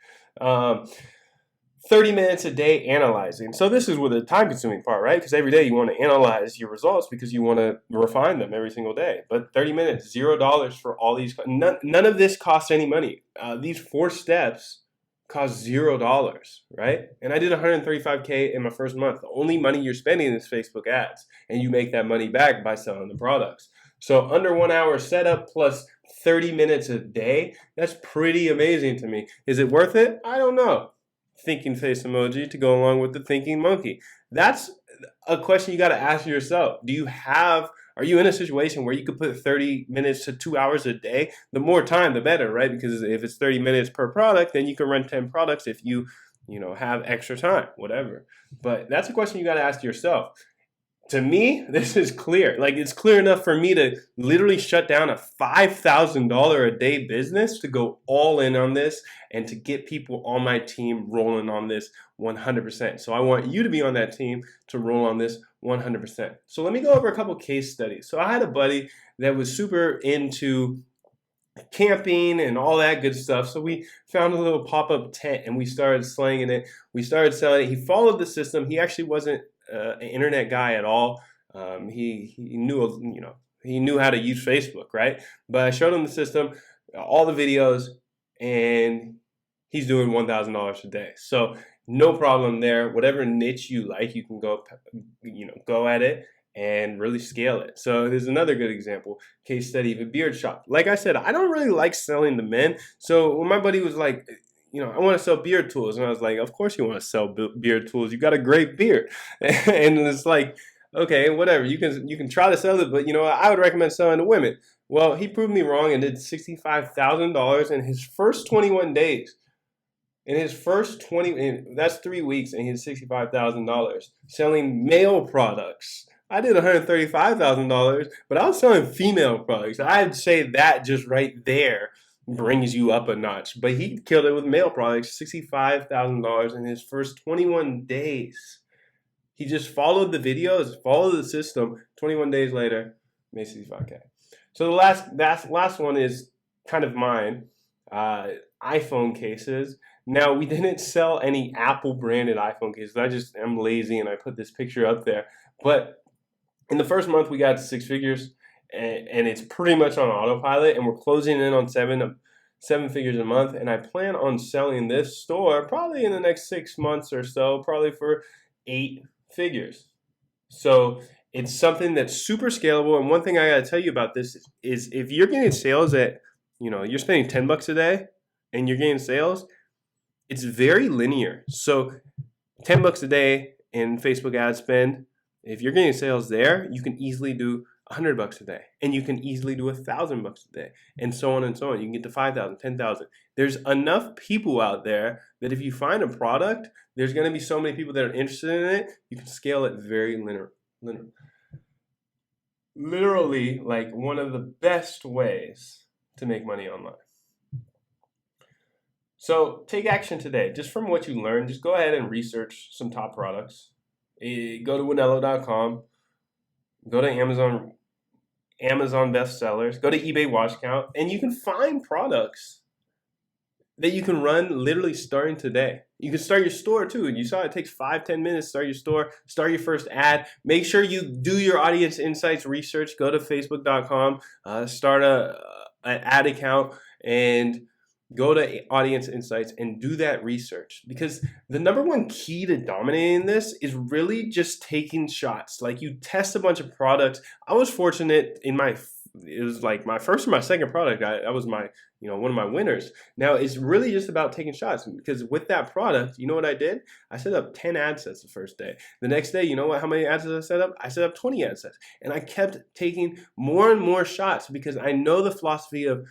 30 minutes a day analyzing. So this is where the time-consuming part, right? Because every day you want to analyze your results because you want to refine them every single day. But 30 minutes, $0 for all these. None of this costs any money. These 4 steps cost $0, right? And I did 135K in my first month. The only money you're spending is Facebook ads, and you make that money back by selling the products. So under 1 hour setup plus 30 minutes a day, that's pretty amazing to me. Is it worth it? I don't know. Thinking face emoji to go along with the thinking monkey. That's a question you got to ask yourself. Are you in a situation where you could put 30 minutes to 2 hours a day? The more time, the better, right? Because if it's 30 minutes per product, then you can run 10 products if you have extra time, whatever. But that's a question you got to ask yourself. to me, this is clear. Like, it's clear enough for me to literally shut down a $5,000 a day business to go all in on this and to get people on my team rolling on this 100%. So I want you to be on that team to roll on this 100%. So let me go over a couple case studies. So I had a buddy that was super into camping and all that good stuff. So we found a little pop-up tent and we started slanging it. We started selling it. He followed the system. He actually wasn't an internet guy at all. He knew, he knew how to use Facebook, right? But I showed him the system, all the videos, and he's doing $1,000 a day. So no problem there. Whatever niche you like, you can go at it and really scale it. So there's another good example, case study of a beard shop. Like I said, I don't really like selling to men. So when my buddy was like, I want to sell beard tools. And I was like, of course you want to sell beard tools. You got a great beard. And it's like, okay, whatever. You can try to sell it, but I would recommend selling to women. Well, he proved me wrong and did $65,000 in his first 21 days. In his first that's 3 weeks, and he had $65,000 selling male products. I did $135,000, but I was selling female products. I'd say that just right there brings you up a notch. But he killed it with male products, $65,000 in his first 21 days. He just followed the videos, followed the system. 21 days later, made $65K. So the last one is kind of mine, iPhone cases. Now, we didn't sell any Apple branded iPhone cases. I just am lazy and I put this picture up there. But in the first month, we got to 6 figures, and it's pretty much on autopilot, and we're closing in on seven figures a month, and I plan on selling this store probably in the next 6 months or so, probably for 8 figures. So it's something that's super scalable, and one thing I got to tell you about this is if you're getting sales at, you're spending $10 a day, and you're getting sales, it's very linear. So $10 a day in Facebook ad spend, if you're getting sales there, you can easily do $100 a day, and you can easily do $1,000 a day, and so on and so on. You can get to 5,000, 10,000. There's enough people out there that if you find a product, there's going to be so many people that are interested in it. You can scale it very literally, like one of the best ways to make money online. So take action today. Just from what you learned, just go ahead and research some top products. Go to Winello.com. Go to Amazon bestsellers. Go to eBay Watch Count, and you can find products that you can run literally starting today. You can start your store too. And you saw it takes 5-10 minutes to start your store. Start your first ad. Make sure you do your audience insights research. Go to Facebook.com. Start an ad account and go to Audience Insights and do that research, because the number one key to dominating this is really just taking shots. Like, you test a bunch of products. I was fortunate it was like my first or my second product. That was my, one of my winners. Now it's really just about taking shots, because with that product, you know what I did? I set up 10 ad sets the first day. The next day, how many ad sets I set up? I set up 20 ad sets, and I kept taking more and more shots, because I know the philosophy of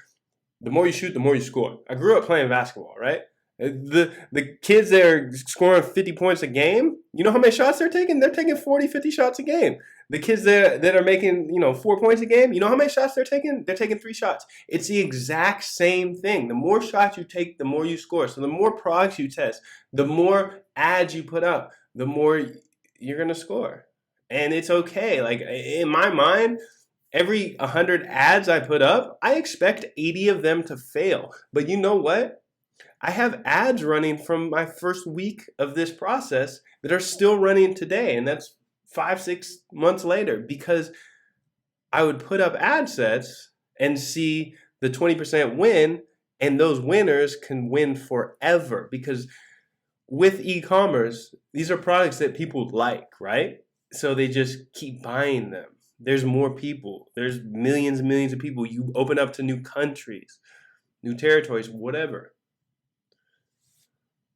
the more you shoot, the more you score. I grew up playing basketball, right? The kids that are scoring 50 points a game, you know how many shots they're taking? They're taking 40, 50 shots a game. The kids that are making, 4 points a game, you know how many shots they're taking? They're taking 3 shots. It's the exact same thing. The more shots you take, the more you score. So the more products you test, the more ads you put up, the more you're going to score. And it's okay. Like, in my mind, every 100 ads I put up, I expect 80 of them to fail. But you know what? I have ads running from my first week of this process that are still running today. And that's 5-6 months later, because I would put up ad sets and see the 20% win, and those winners can win forever. Because with e-commerce, these are products that people like, right? So they just keep buying them. There's more people. There's millions and millions of people. You open up to new countries, new territories, whatever.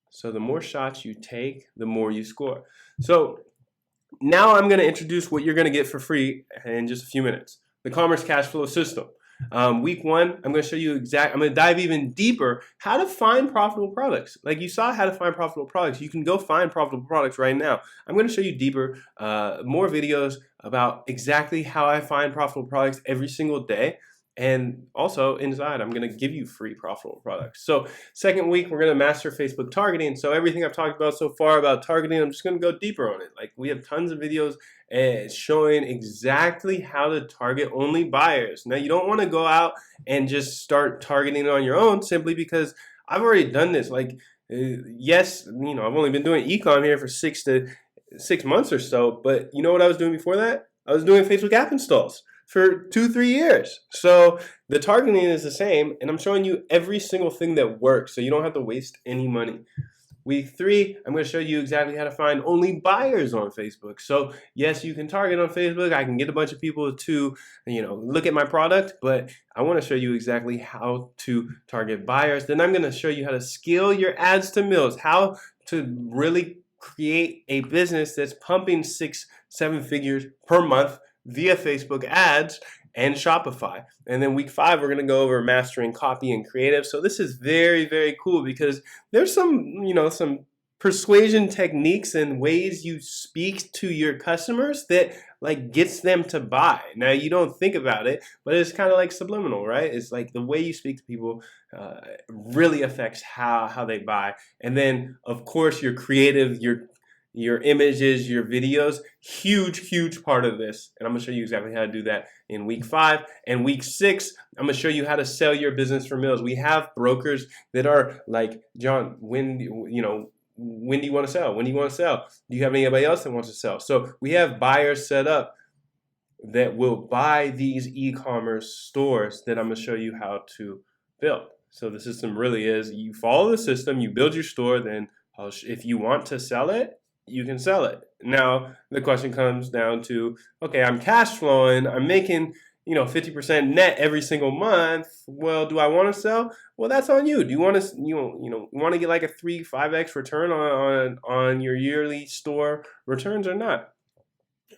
So the more shots you take, the more you score. So now I'm going to introduce what you're going to get for free in just a few minutes. The Commerce Cash Flow System. Week one, I'm going to show you I'm going to dive even deeper how to find profitable products. Like you saw how to find profitable products. You can go find profitable products right now. I'm going to show you deeper, more videos about exactly how I find profitable products every single day. And also inside, I'm going to give you free profitable products. So second week, we're going to master Facebook targeting. So everything I've talked about so far about targeting, I'm just going to go deeper on it. Like we have tons of videos showing exactly how to target only buyers. Now you don't want to go out and just start targeting on your own simply because I've already done this. Like yes, you know, I've only been doing ecom here for 6 months or so, but you know what I was doing before that? I was doing Facebook app installs for 2-3 years. So the targeting is the same, and I'm showing you every single thing that works so you don't have to waste any money. Week 3, I'm going to show you exactly how to find only buyers on Facebook. So yes, you can target on Facebook. I can get a bunch of people to, you know, look at my product, but I want to show you exactly how to target buyers. Then I'm going to show you how to scale your ads to mills, how to really create a business that's pumping 6-7 figures per month via Facebook ads and Shopify. And then week 5, we're going to go over mastering copy and creative. So this is very, very cool because there's some, you know, some persuasion techniques and ways you speak to your customers that like gets them to buy. Now you don't think about it, but it's kind of like subliminal, right? It's like the way you speak to people really affects how they buy. And then of course your creative, your images, your videos, huge part of this. And I'm gonna show you exactly how to do that in week 5. And week 6, I'm gonna show you how to sell your business for mills. We have brokers that are like, John, when do you want to sell? When do you want to sell? Do you have anybody else that wants to sell? So we have buyers set up that will buy these e-commerce stores that I'm gonna show you how to build. So the system really is, you follow the system, you build your store, then if you want to sell it, you can sell it. Now, the question comes down to, okay, I'm cash flowing, I'm making, 50% net every single month. Well, do I want to sell? Well, that's on you. Do you want to, want to get like a 3-5x return on your yearly store returns or not?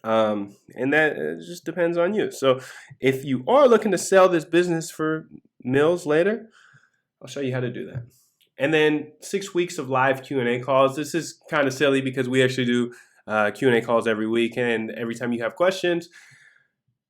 And that just depends on you. So if you are looking to sell this business for mills later, I'll show you how to do that. And then 6 weeks of live Q&A calls. This is kind of silly because we actually do Q&A calls every week, and every time you have questions,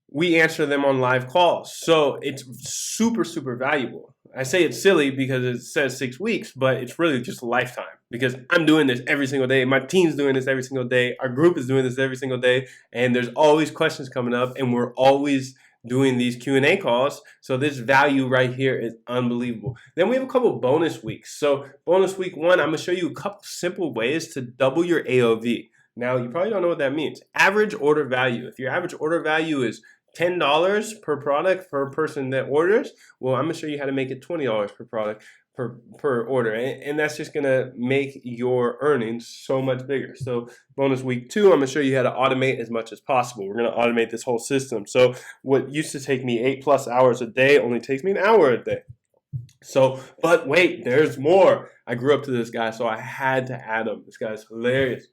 we answer them on live calls. So it's super valuable. I say it's silly because it says 6 weeks, but it's really just a lifetime because I'm doing this every single day. My team's doing this every single day. Our group is doing this every single day, and there's always questions coming up, and we're always doing these Q&A calls. So this value right here is unbelievable. Then we have a couple bonus weeks. So bonus week 1, I'm gonna show you a couple simple ways to double your AOV. Now you probably don't know what that means. Average order value. If your average order value is $10 per product per person that orders, well, I'm gonna show you how to make it $20 per product per order, and that's just gonna make your earnings so much bigger. So bonus week 2, I'm gonna show you how to automate as much as possible. We're gonna automate this whole system. So what used to take me 8+ hours a day only takes me an hour a day. So, but wait, there's more. I grew up to this guy, so I had to add him. This guy's hilarious.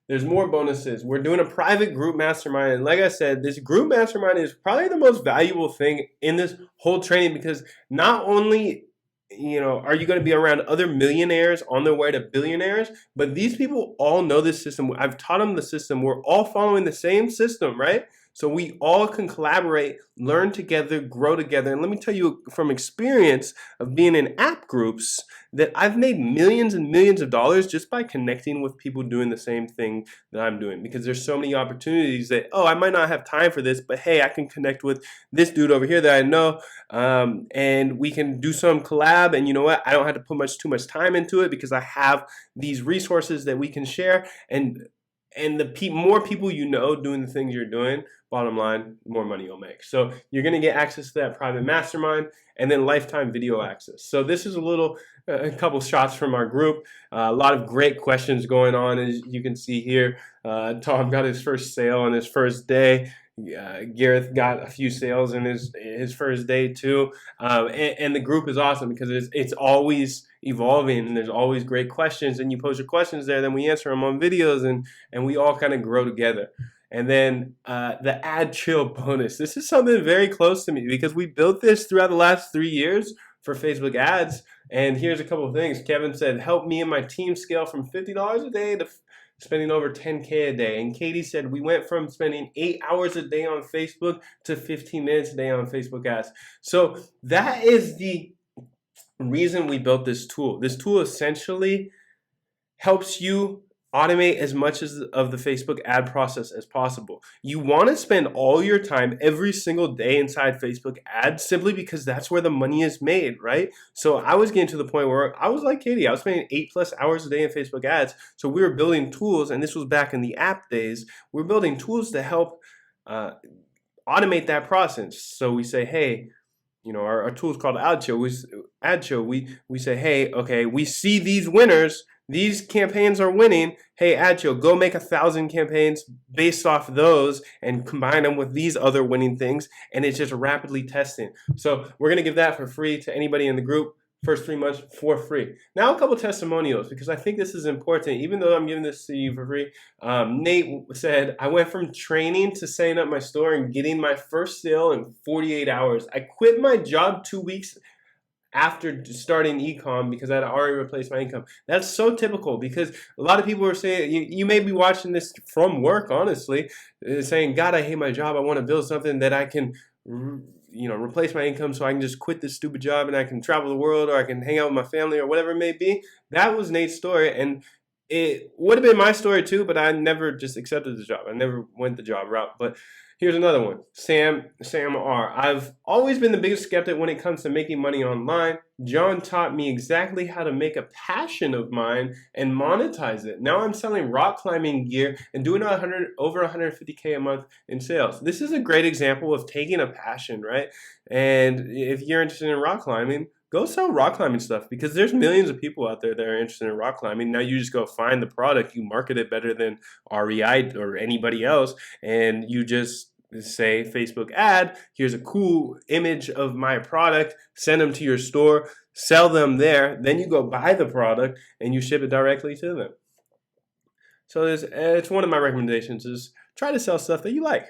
There's more bonuses. We're doing a private group mastermind. And like I said, this group mastermind is probably the most valuable thing in this whole training because not only are you going to be around other millionaires on their way to billionaires, but these people all know this system. I've taught them the system. We're all following the same system, right? So we all can collaborate, learn together, grow together. And let me tell you from experience of being in app groups that I've made millions and millions of dollars just by connecting with people doing the same thing that I'm doing. Because there's so many opportunities that, I might not have time for this, but hey, I can connect with this dude over here that I know, and we can do some collab. And you know what? I don't have to put too much time into it because I have these resources that we can share. And the more people doing the things you're doing, bottom line, the more money you'll make. So you're going to get access to that private mastermind and then lifetime video access. So this is a couple shots from our group. A lot of great questions going on, as you can see here. Tom got his first sale on his first day. Gareth got a few sales in his first day too, and the group is awesome because it's always evolving and there's always great questions, and you post your questions there, then we answer them on videos, and we all kind of grow together. And then the ad chill bonus. This is something very close to me because we built this throughout the last 3 years for Facebook ads. And here's a couple of things. Kevin said, help me and my team scale from $50 a day to spending over 10K a day. And Katie said, we went from spending 8 hours a day on Facebook to 15 minutes a day on Facebook ads. So that is the reason we built this tool. This tool essentially helps you automate as much of the Facebook ad process as possible. You want to spend all your time every single day inside Facebook ads simply because that's where the money is made, right? So I was getting to the point where I was like Katie, I was spending 8+ hours a day in Facebook ads. So we were building tools, and this was back in the app days. We're building tools to help automate that process. So we say, hey, you know, our tool is called AdShow. We say, hey, okay, we see these winners. These campaigns are winning. Hey, AdShow, go make 1,000 campaigns based off those and combine them with these other winning things. And it's just rapidly testing. So we're going to give that for free to anybody in the group. First 3 months for free. Now a couple testimonials, because I think this is important. Even though I'm giving this to you for free, Nate said, I went from training to setting up my store and getting my first sale in 48 hours. I quit my job 2 weeks after starting ecom because I had already replaced my income. That's so typical, because a lot of people are saying, you may be watching this from work, honestly, saying, God, I hate my job. I want to build something that I can replace my income so I can just quit this stupid job and I can travel the world, or I can hang out with my family, or whatever it may be. That was Nate's story, and it would have been my story too, but I never just accepted the job. I never went the job route. But here's another one. Sam R. I've always been the biggest skeptic when it comes to making money online. John taught me exactly how to make a passion of mine and monetize it. Now I'm selling rock climbing gear and doing over 150K a month in sales. This is a great example of taking a passion, right? And if you're interested in rock climbing, go sell rock climbing stuff, because there's millions of people out there that are interested in rock climbing. Now you just go find the product, you market it better than REI or anybody else, and you just say Facebook ad, here's a cool image of my product, send them to your store, sell them there, then you go buy the product and you ship it directly to them. So it's one of my recommendations is try to sell stuff that you like.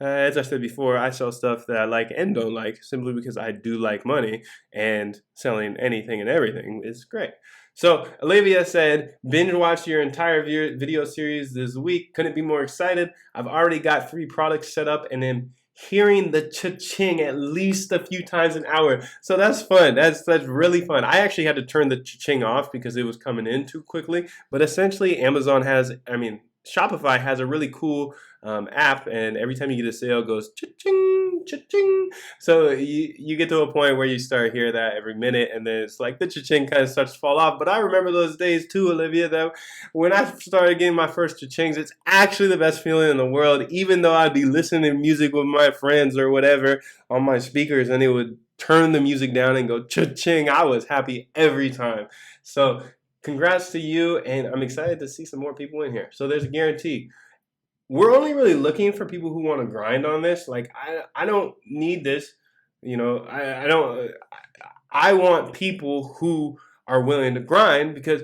As I said before, I sell stuff that I like and don't like simply because I do like money, and selling anything and everything is great. So Olivia said, binge watched your entire video series this week. Couldn't be more excited. I've already got 3 products set up and then hearing the cha-ching at least a few times an hour. So that's fun. That's really fun. I actually had to turn the cha-ching off because it was coming in too quickly. But essentially Shopify has a really cool app, and every time you get a sale, it goes cha-ching, cha-ching. So you get to a point where you start hearing that every minute, and then it's like the cha-ching kind of starts to fall off. But I remember those days too, Olivia, that when I started getting my first cha-chings, it's actually the best feeling in the world, even though I'd be listening to music with my friends or whatever on my speakers, and it would turn the music down and go cha-ching. I was happy every time. So congrats to you, and I'm excited to see some more people in here. So there's a guarantee. We're only really looking for people who want to grind on this. Like, I don't need this. I want people who are willing to grind, because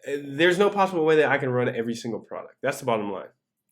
there's no possible way that I can run every single product. That's the bottom line.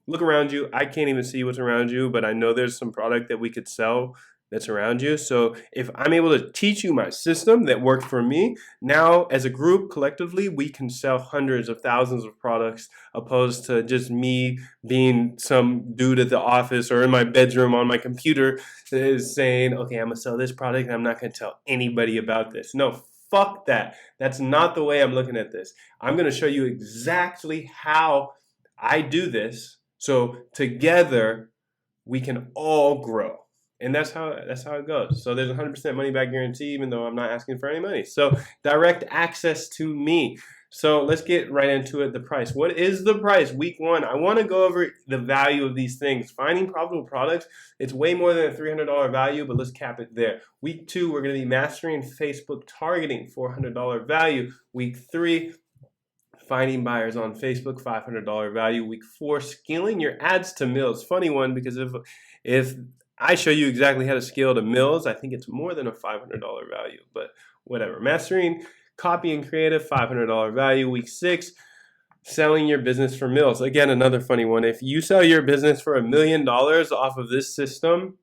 Look around you. I can't even see what's around you, but I know there's some product that we could sell that's around you. So if I'm able to teach you my system that worked for me, now as a group, collectively, we can sell hundreds of thousands of products, opposed to just me being some dude at the office or in my bedroom on my computer that is saying, okay, I'm gonna sell this product and I'm not gonna tell anybody about this. No, fuck that. That's not the way I'm looking at this. I'm gonna show you exactly how I do this, so together we can all grow. And that's how it goes. So there's 100% money back guarantee, even though I'm not asking for any money. So direct access to me. So let's get right into it. The price. What is the price? Week 1. I want to go over the value of these things. Finding profitable products. It's way more than a $300 value, but let's cap it there. Week 2, we're going to be mastering Facebook targeting. $400 value. Week 3. Finding buyers on Facebook, $500 value. Week 4, scaling your ads to mills. Funny one, because if I show you exactly how to scale to mills, I think it's more than a $500 value, but whatever. Mastering copy and creative, $500 value. Week 6, selling your business for mils. Again, another funny one. If you sell your business for $1 million off of this system,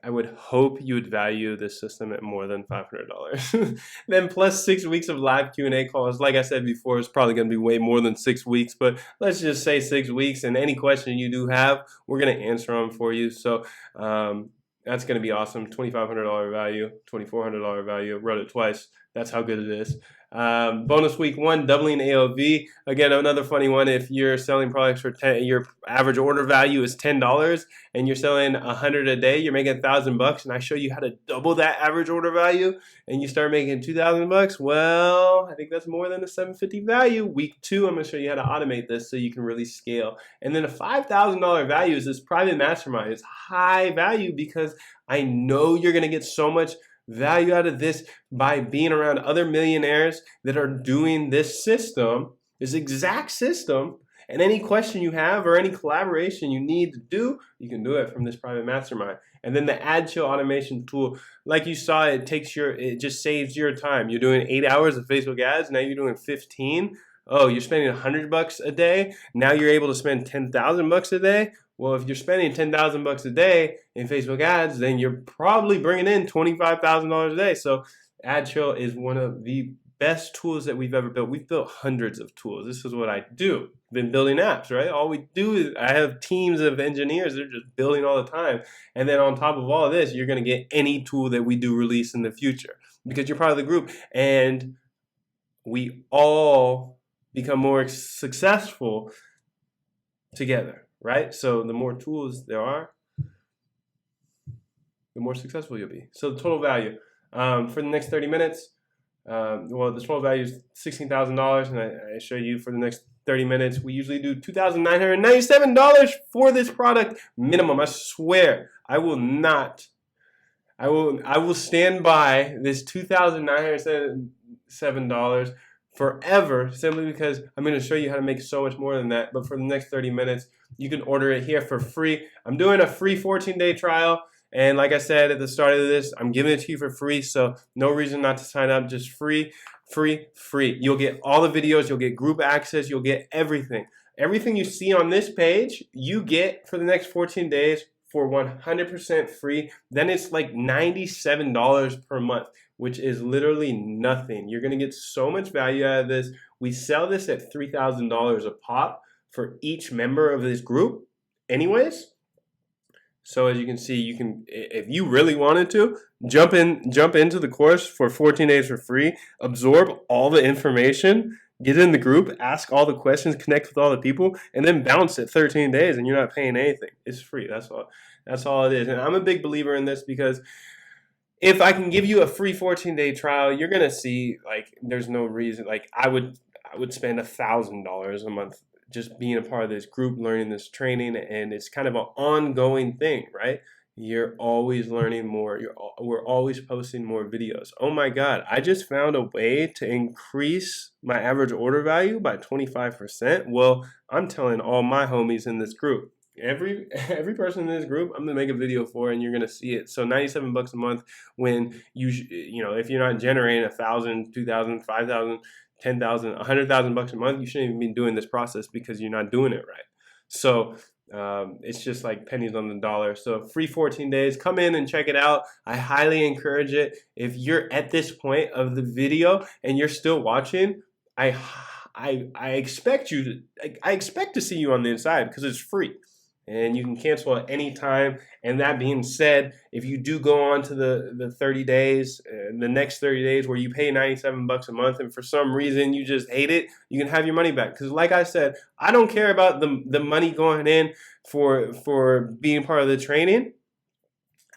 I would hope you would value this system at more than $500. Then plus 6 weeks of live Q&A calls. Like I said before, it's probably going to be way more than 6 weeks, but let's just say 6 weeks. And any question you do have, we're going to answer them for you. So that's going to be awesome. $2,500 value, $2,400 value. Wrote it twice. That's how good it is. Bonus week 1, doubling AOV. Again, another funny one. If you're selling products for your average order value is $10 and you're selling 100 a day, you're making $1,000 and I show you how to double that average order value and you start making $2,000, well, I think that's more than a $750 value. Week 2, I'm going to show you how to automate this so you can really scale. And then a $5,000 value is this private mastermind. It's high value because I know you're going to get so much value out of this by being around other millionaires that are doing this system, this exact system, and any question you have or any collaboration you need to do, you can do it from this private mastermind. And then the AdChill automation tool, like you saw, it just saves your time. You're doing 8 hours of Facebook ads, now you're doing 15. Oh, you're spending $100 a day, now you're able to spend $10,000 a day. Well, if you're spending $10,000 a day in Facebook ads, then you're probably bringing in $25,000 a day. So AdChill is one of the best tools that we've ever built. We've built hundreds of tools. This is what I do. I've been building apps, right? All we do is I have teams of engineers that are just building all the time. And then on top of all of this, you're going to get any tool that we do release in the future because you're part of the group. And we all become more successful together. Right? So the more tools there are, the more successful you'll be. So the total value for the next 30 minutes, well, the total value is $16,000, and I show you for the next 30 minutes. We usually do $2,997 for this product minimum. I swear, I will stand by this $2,997 forever, simply because I'm going to show you how to make so much more than that. But for the next 30 minutes, you can order it here for free. I'm doing a free 14-day trial. And like I said at the start of this, I'm giving it to you for free. So no reason not to sign up. Just free. You'll get all the videos. You'll get group access. You'll get everything. Everything you see on this page, you get for the next 14 days for 100% free. Then it's like $97 per month, which is literally nothing. You're going to get so much value out of this. We sell this at $3,000 a pop for each member of this group anyways. So as you can see, you can, if you really wanted to, jump into the course for 14 days for free, absorb all the information, get in the group, ask all the questions, connect with all the people, and then bounce at 13 days and you're not paying anything. It's free. That's all it is. And I'm a big believer in this because if I can give you a free 14-day trial, you're going to see, like, there's no reason. Like, I would spend $1,000 a month just being a part of this group, learning this training, and it's kind of an ongoing thing, right? You're always learning more. We're always posting more videos. Oh my God, I just found a way to increase my average order value by 25%. Well, I'm telling all my homies in this group, every person in this group, I'm gonna make a video for, and you're gonna see it. So $97 a month, when you know, if you're not generating $1,000, $2,000, $5,000, $10,000, $100,000 a month, you shouldn't even be doing this process because you're not doing it right. So it's just like pennies on the dollar. So free 14 days, come in and check it out. I highly encourage it. If you're at this point of the video and you're still watching, I expect to see you on the inside because it's free. And you can cancel at any time. And that being said, if you do go on to the 30 days, the next 30 days where you pay $97 a month and for some reason you just hate it, you can have your money back. Because like I said, I don't care about the money going in for being part of the training.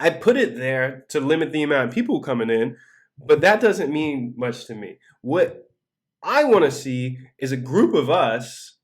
I put it there to limit the amount of people coming in, but that doesn't mean much to me. What I want to see is a group of us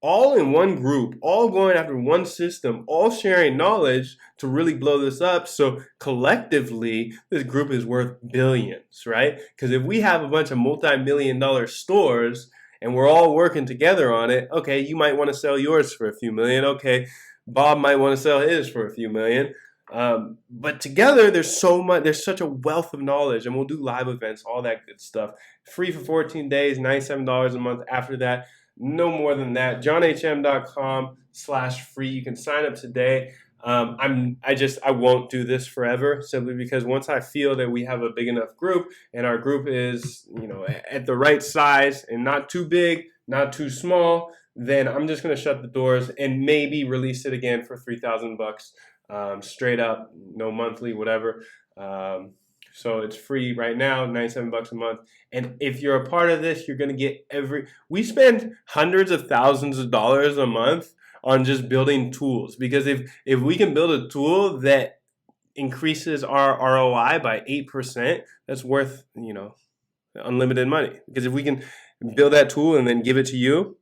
all in one group, all going after one system, all sharing knowledge to really blow this up. So collectively, this group is worth billions, right? Because if we have a bunch of multi-million-dollar stores and we're all working together on it, okay, you might want to sell yours for a few million. Okay, Bob might want to sell his for a few million. But together, there's such a wealth of knowledge, and we'll do live events, all that good stuff. Free for 14 days, $97 a month. After that, no more than that. johnhm.com/free. You can sign up today. I won't do this forever, simply because once I feel that we have a big enough group and our group is, at the right size and not too big, not too small, then I'm just going to shut the doors and maybe release it again for $3,000, straight up, no monthly, whatever. So it's free right now, $97 a month. And if you're a part of this, you're going to get we spend hundreds of thousands of dollars a month on just building tools, because if we can build a tool that increases our ROI by 8%, that's worth, unlimited money. Because if we can build that tool and then give it to you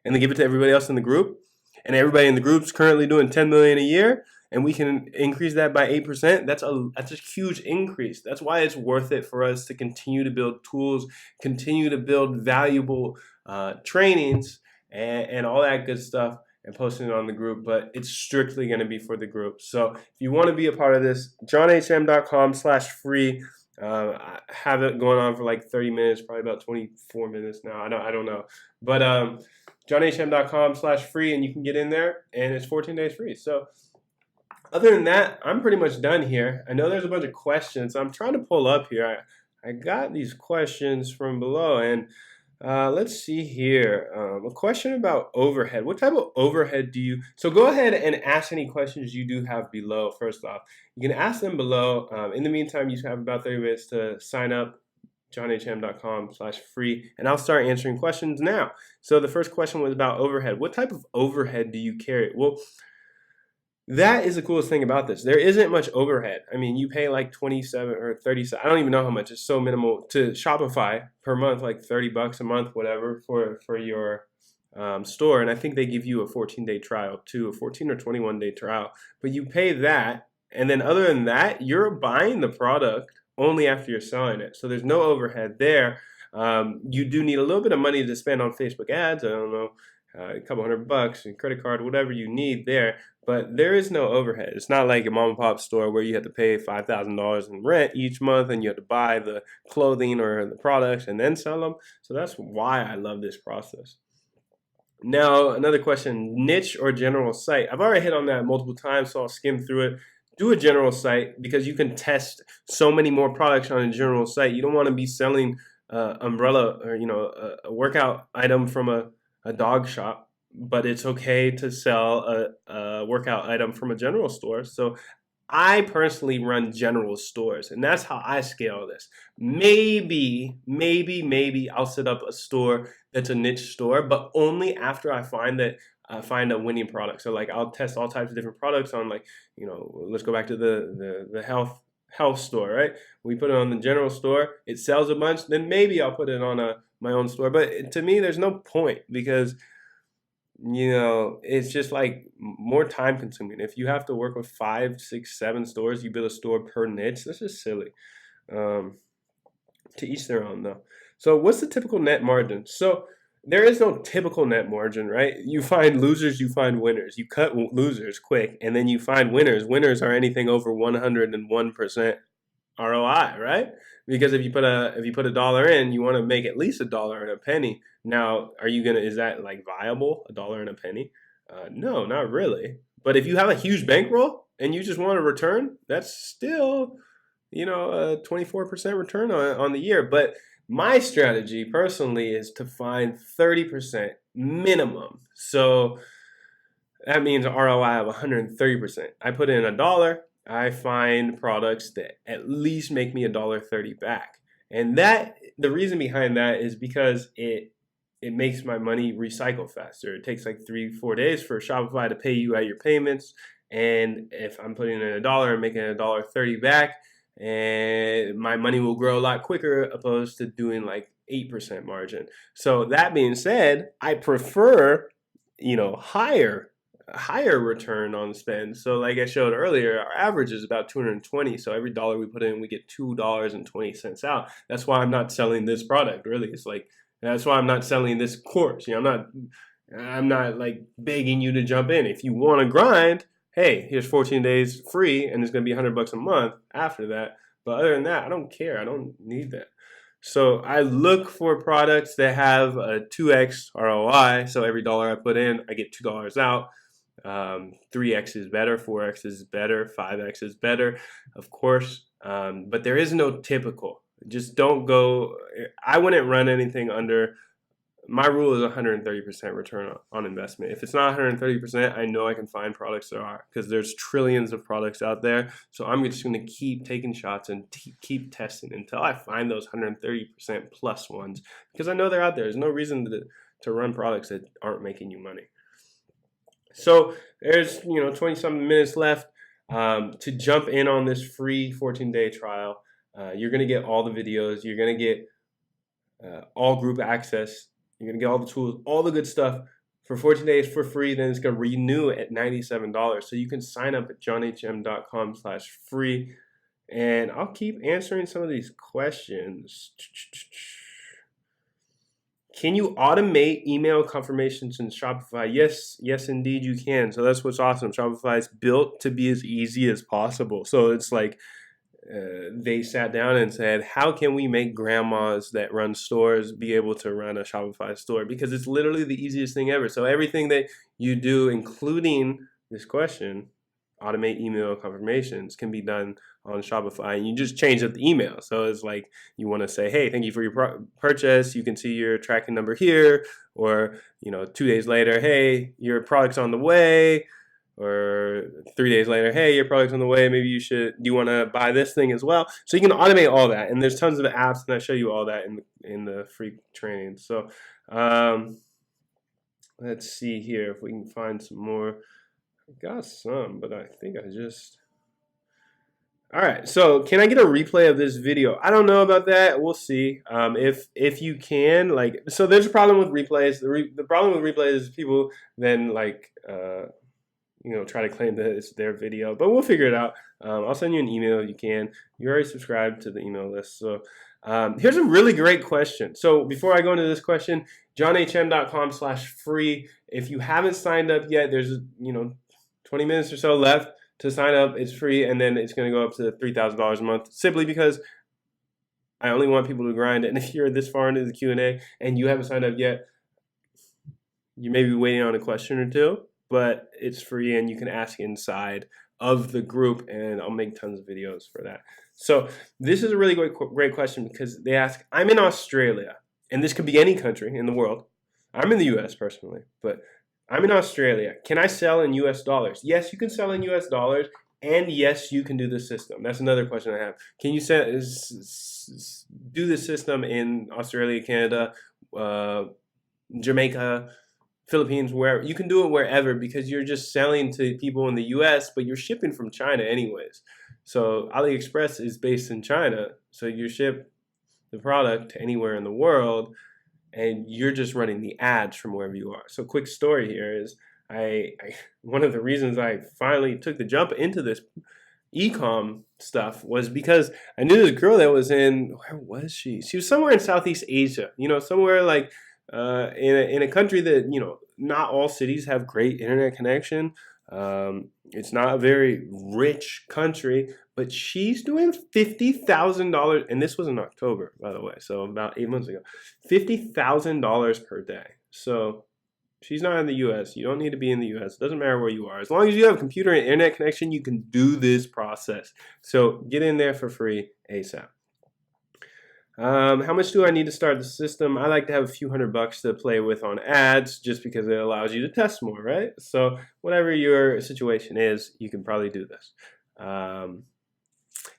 and then give it to everybody else in the group, and everybody in the group's currently doing 10 million a year, and we can increase that by 8%, that's a huge increase. That's why it's worth it for us to continue to build tools, continue to build valuable trainings and all that good stuff, and posting it on the group. But it's strictly going to be for the group. So if you want to be a part of this, johnhm.com/free. I have it going on for like 30 minutes, probably about 24 minutes now. I don't know. But johnhm.com/free, and you can get in there, and it's 14 days free. So other than that, I'm pretty much done here. I know there's a bunch of questions, so I'm trying to pull up here. I got these questions from below, and let's see here. A question about overhead. What type of overhead do you... So go ahead and ask any questions you do have below, first off. You can ask them below. In the meantime, you have about 30 minutes to sign up, johnhm.com/free, and I'll start answering questions now. So the first question was about overhead. What type of overhead do you carry? Well, that is the coolest thing about this. There isn't much overhead. I mean, you pay like 27 or 37. I don't even know how much. It's so minimal to Shopify per month, like $30 a month, whatever, for your store. And I think they give you a 14-day trial too, a 14 or 21-day trial. But you pay that, and then other than that, you're buying the product only after you're selling it. So there's no overhead there. You do need a little bit of money to spend on Facebook ads. I don't know, a couple $100, and credit card, whatever you need there. But there is no overhead. It's not like a mom and pop store where you have to pay $5,000 in rent each month and you have to buy the clothing or the products and then sell them. So that's why I love this process. Now, another question, niche or general site? I've already hit on that multiple times, so I'll skim through it. Do a general site, because you can test so many more products on a general site. You don't want to be selling umbrella or a workout item from a dog shop, but it's okay to sell a workout item from a general store. So I personally run general stores, and that's how I scale this. Maybe I'll set up a store that's a niche store, but only after I find a winning product. So like I'll test all types of different products on, like, let's go back to the health store, right? We put it on the general store, it sells a bunch, then maybe I'll put it on my own store. But to me, there's no point, because it's just like more time consuming. If you have to work with 5, 6, 7 stores, you build a store per niche. That's just silly. To each their own, though. So what's the typical net margin? So there is no typical net margin, right? You find losers, you find winners. You cut losers quick, and then you find winners. Winners are anything over 101% ROI, right? Because if you put a dollar in, you want to make at least $1 and a penny. Now, is that like viable, $1 and a penny? No, not really. But if you have a huge bankroll and you just want a return, that's still, a 24% return on the year. But my strategy personally is to find 30% minimum. So that means an ROI of 130%. I put in $1. I find products that at least make me $1.30 back. And the reason behind that is because it makes my money recycle faster. It takes like 3-4 days for Shopify to pay you out your payments. And if I'm putting in $1 and making $1.30 back, and my money will grow a lot quicker, opposed to doing like 8% margin. So that being said, I prefer, higher return on spend. So like I showed earlier, our average is about 220. So every dollar we put in, we get $2.20 out. That's why I'm not selling this product, really. It's like, that's why I'm not selling this course. I'm not like begging you to jump in. If you want to grind, hey, here's 14 days free, and it's going to be $100 a month after that. But other than that, I don't care. I don't need that. So I look for products that have a 2x ROI. So every dollar I put in, I get $2 out. 3x is better, 4x is better, 5x is better, of course. But there is no typical. Just don't go. I wouldn't run anything under. My rule is 130% return on investment. If it's not 130%, I know I can find products that are, because there's trillions of products out there. So I'm just going to keep taking shots and keep testing until I find those 130% plus ones, because I know they're out there. There's no reason to run products that aren't making you money. So there's 20 something minutes left to jump in on this free 14-day trial. You're going to get all the videos. You're going to get all group access. You're going to get all the tools, all the good stuff for 14 days for free. Then it's going to renew at $97. So you can sign up at johnhm.com/free. And I'll keep answering some of these questions. Can you automate email confirmations in Shopify? Yes, indeed you can. So that's what's awesome. Shopify is built to be as easy as possible. So it's like they sat down and said, how can we make grandmas that run stores be able to run a Shopify store? Because it's literally the easiest thing ever. So everything that you do, including this question, automate email confirmations, can be done on Shopify, and you just change up the email. So it's like you want to say, hey, thank you for your purchase. You can see your tracking number here, or 2 days later, hey, your product's on the way, or 3 days later, hey, your product's on the way. Maybe do you want to buy this thing as well? So you can automate all that, and there's tons of apps, and I show you all that in the free training. So let's see here if we can find some more. I got some, but I think I just. All right, so can I get a replay of this video? I don't know about that. We'll see. If you can, so there's a problem with replays. The problem with replays is people then try to claim that it's their video, but we'll figure it out. I'll send you an email if you can. You already subscribed to the email list. So here's a really great question. So before I go into this question, johnhm.com/free. If you haven't signed up yet, there's 20 minutes or so left to sign up. It's free, and then it's going to go up to $3,000 a month, simply because I only want people to grind. And if you're this far into the Q&A and you haven't signed up yet, you may be waiting on a question or two, but it's free and you can ask inside of the group, and I'll make tons of videos for that. So this is a really great question, because they ask, I'm in Australia, and this could be any country in the world. I'm in the US personally, but I'm in Australia. Can I sell in US dollars? Yes, you can sell in US dollars, and yes, you can do the system. That's another question I have. Can you do the system in Australia, Canada, Jamaica, Philippines, wherever? You can do it wherever, because you're just selling to people in the US, but you're shipping from China anyways. So AliExpress is based in China, so you ship the product to anywhere in the world, and you're just running the ads from wherever you are. So quick story here is, one of the reasons I finally took the jump into this e-com stuff was because I knew this girl that was where was she? She was somewhere in Southeast Asia, somewhere like in a country that, not all cities have great internet connection. It's not a very rich country, but she's doing $50,000, and this was in October, by the way, so about 8 months ago, $50,000 per day. So she's not in the US. You don't need to be in the US. It doesn't matter where you are. As long as you have a computer and internet connection, you can do this process. So get in there for free ASAP. How much do I need to start the system? I like to have a few $100 to play with on ads, just because it allows you to test more, right? So whatever your situation is, you can probably do this.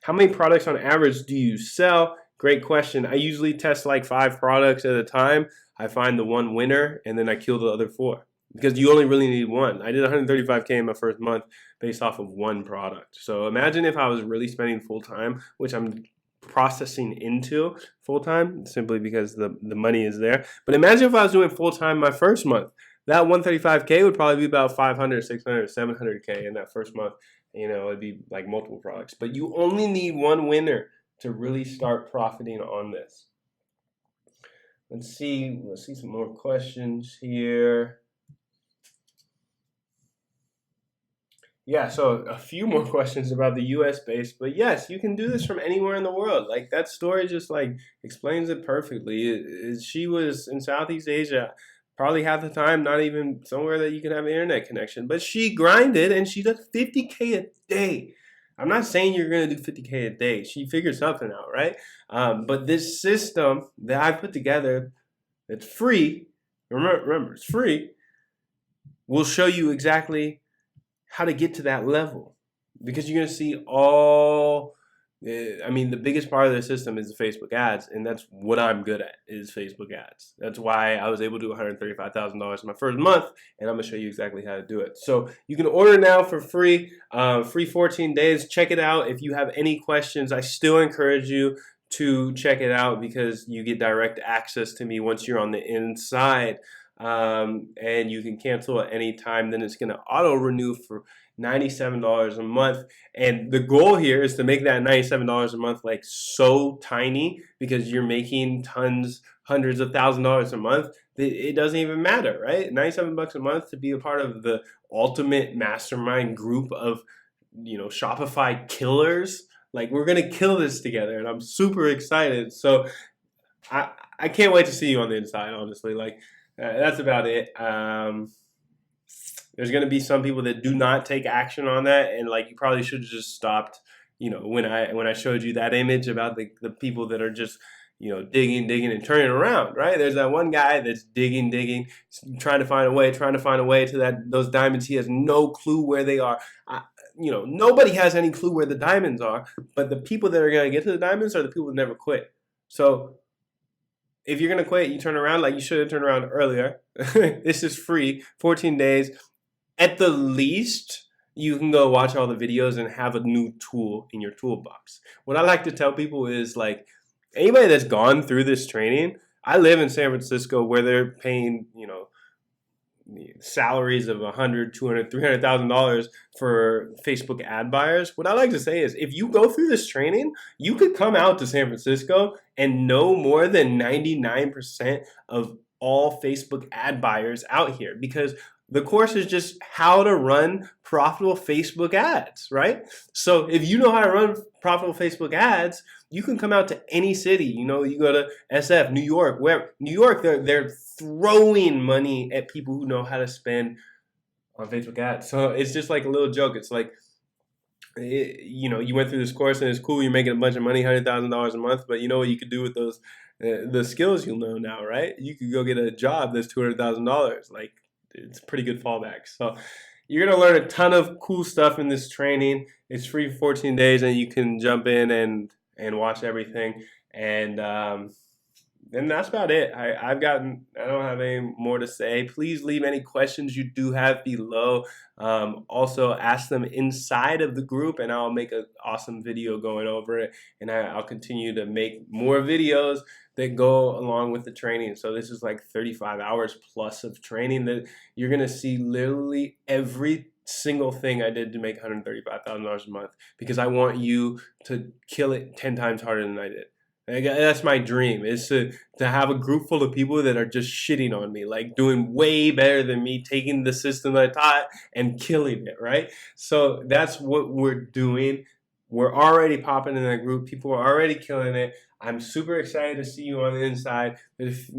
How many products on average do you sell? Great question. I usually test like 5 products at a time. I find the one winner, and then I kill the other 4, because you only really need one. I did 135K in my first month based off of one product. So imagine if I was really spending full time, which I'm processing into full time, simply because the money is there. But imagine if I was doing full time my first month. That 135K would probably be about 500, 600, 700K in that first month. It'd be like multiple products. But you only need one winner to really start profiting on this. Let's see some more questions here. Yeah, so a few more questions about the US base, but yes, you can do this from anywhere in the world. Like that story just like explains it perfectly. She was in Southeast Asia, probably half the time, not even somewhere that you can have an internet connection, but she grinded and she does 50K a day. I'm not saying you're gonna do 50K a day. She figured something out, right? But this system that I put together, that's free. Remember, it's free. Will show you exactly how to get to that level because you're going to see all I mean the biggest part of the system is the Facebook ads, and that's what I'm good at is Facebook ads. That's why I was able to do $135,000 in my first month, and I'm going to show you exactly how to do it. So you can order now for free, free 14 days. Check it out. If you have any questions, I still encourage you to check it out because you get direct access to me once you're on the inside. And you can cancel at any time. Then it's going to auto renew for $97 a month. And the goal here is to make that $97 a month like so tiny because you're making tons, hundreds of $1,000s a month. It doesn't even matter, right? 97 bucks a month to be a part of the ultimate mastermind group of, Shopify killers. Like we're gonna kill this together, and I'm super excited. So I can't wait to see you on the inside. Honestly, like that's about it. There's going to be some people that do not take action on that, and like you probably should have just stopped. When I showed you that image about the people that are just digging and turning around, right? There's that one guy that's digging, trying to find a way to those diamonds. He has no clue where they are. Nobody has any clue where the diamonds are, but the people that are going to get to the diamonds are the people that never quit. So if you're going to quit, you turn around like you should have turned around earlier. This is free, 14 days. At the least, you can go watch all the videos and have a new tool in your toolbox. What I like to tell people is like, anybody that's gone through this training, I live in San Francisco where they're paying, salaries of $100,000, $200,000, $300,000 for Facebook ad buyers. What I like to say is if you go through this training, you could come out to San Francisco and know more than 99% of all Facebook ad buyers out here because the course is just how to run profitable Facebook ads, right? So if you know how to run profitable Facebook ads, you can come out to any city. You go to SF, New York, where New York, they're throwing money at people who know how to spend on Facebook ads. So it's just like a little joke. It's like, you went through this course and it's cool. You're making a bunch of money, $100,000 a month, but you know what you could do with those, the skills you'll know now, right? You could go get a job that's $200,000. Like, it's a pretty good fallback. So you're going to learn a ton of cool stuff in this training. It's free for 14 days and you can jump in and watch everything. And that's about it. I don't have any more to say. Please leave any questions you do have below. Also ask them inside of the group and I'll make an awesome video going over it. And I'll continue to make more videos that go along with the training. So this is like 35 hours plus of training that you're going to see literally every single thing I did to make $135,000 a month because I want you to kill it 10 times harder than I did. That's my dream, is to have a group full of people that are just shitting on me, like doing way better than me, taking the system that I taught and killing it, right? So that's what we're doing. We're already popping in that group. People are already killing it. I'm super excited to see you on the inside. There's,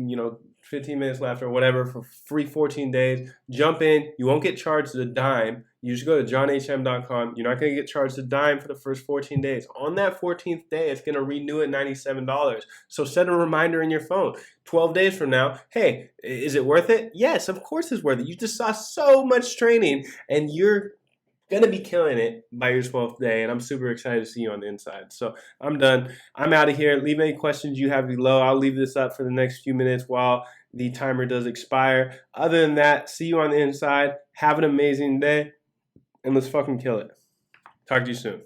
15 minutes left or whatever for free 14 days. Jump in. You won't get charged a dime. You just go to johnhm.com. You're not going to get charged a dime for the first 14 days. On that 14th day, it's going to renew at $97. So set a reminder in your phone. 12 days from now, hey, is it worth it? Yes, of course it's worth it. You just saw so much training and you're going to be killing it by your 12th day, and I'm super excited to see you on the inside. So I'm done. I'm out of here. Leave any questions you have below. I'll leave this up for the next few minutes while the timer does expire. Other than that, see you on the inside. Have an amazing day, and let's fucking kill it. Talk to you soon.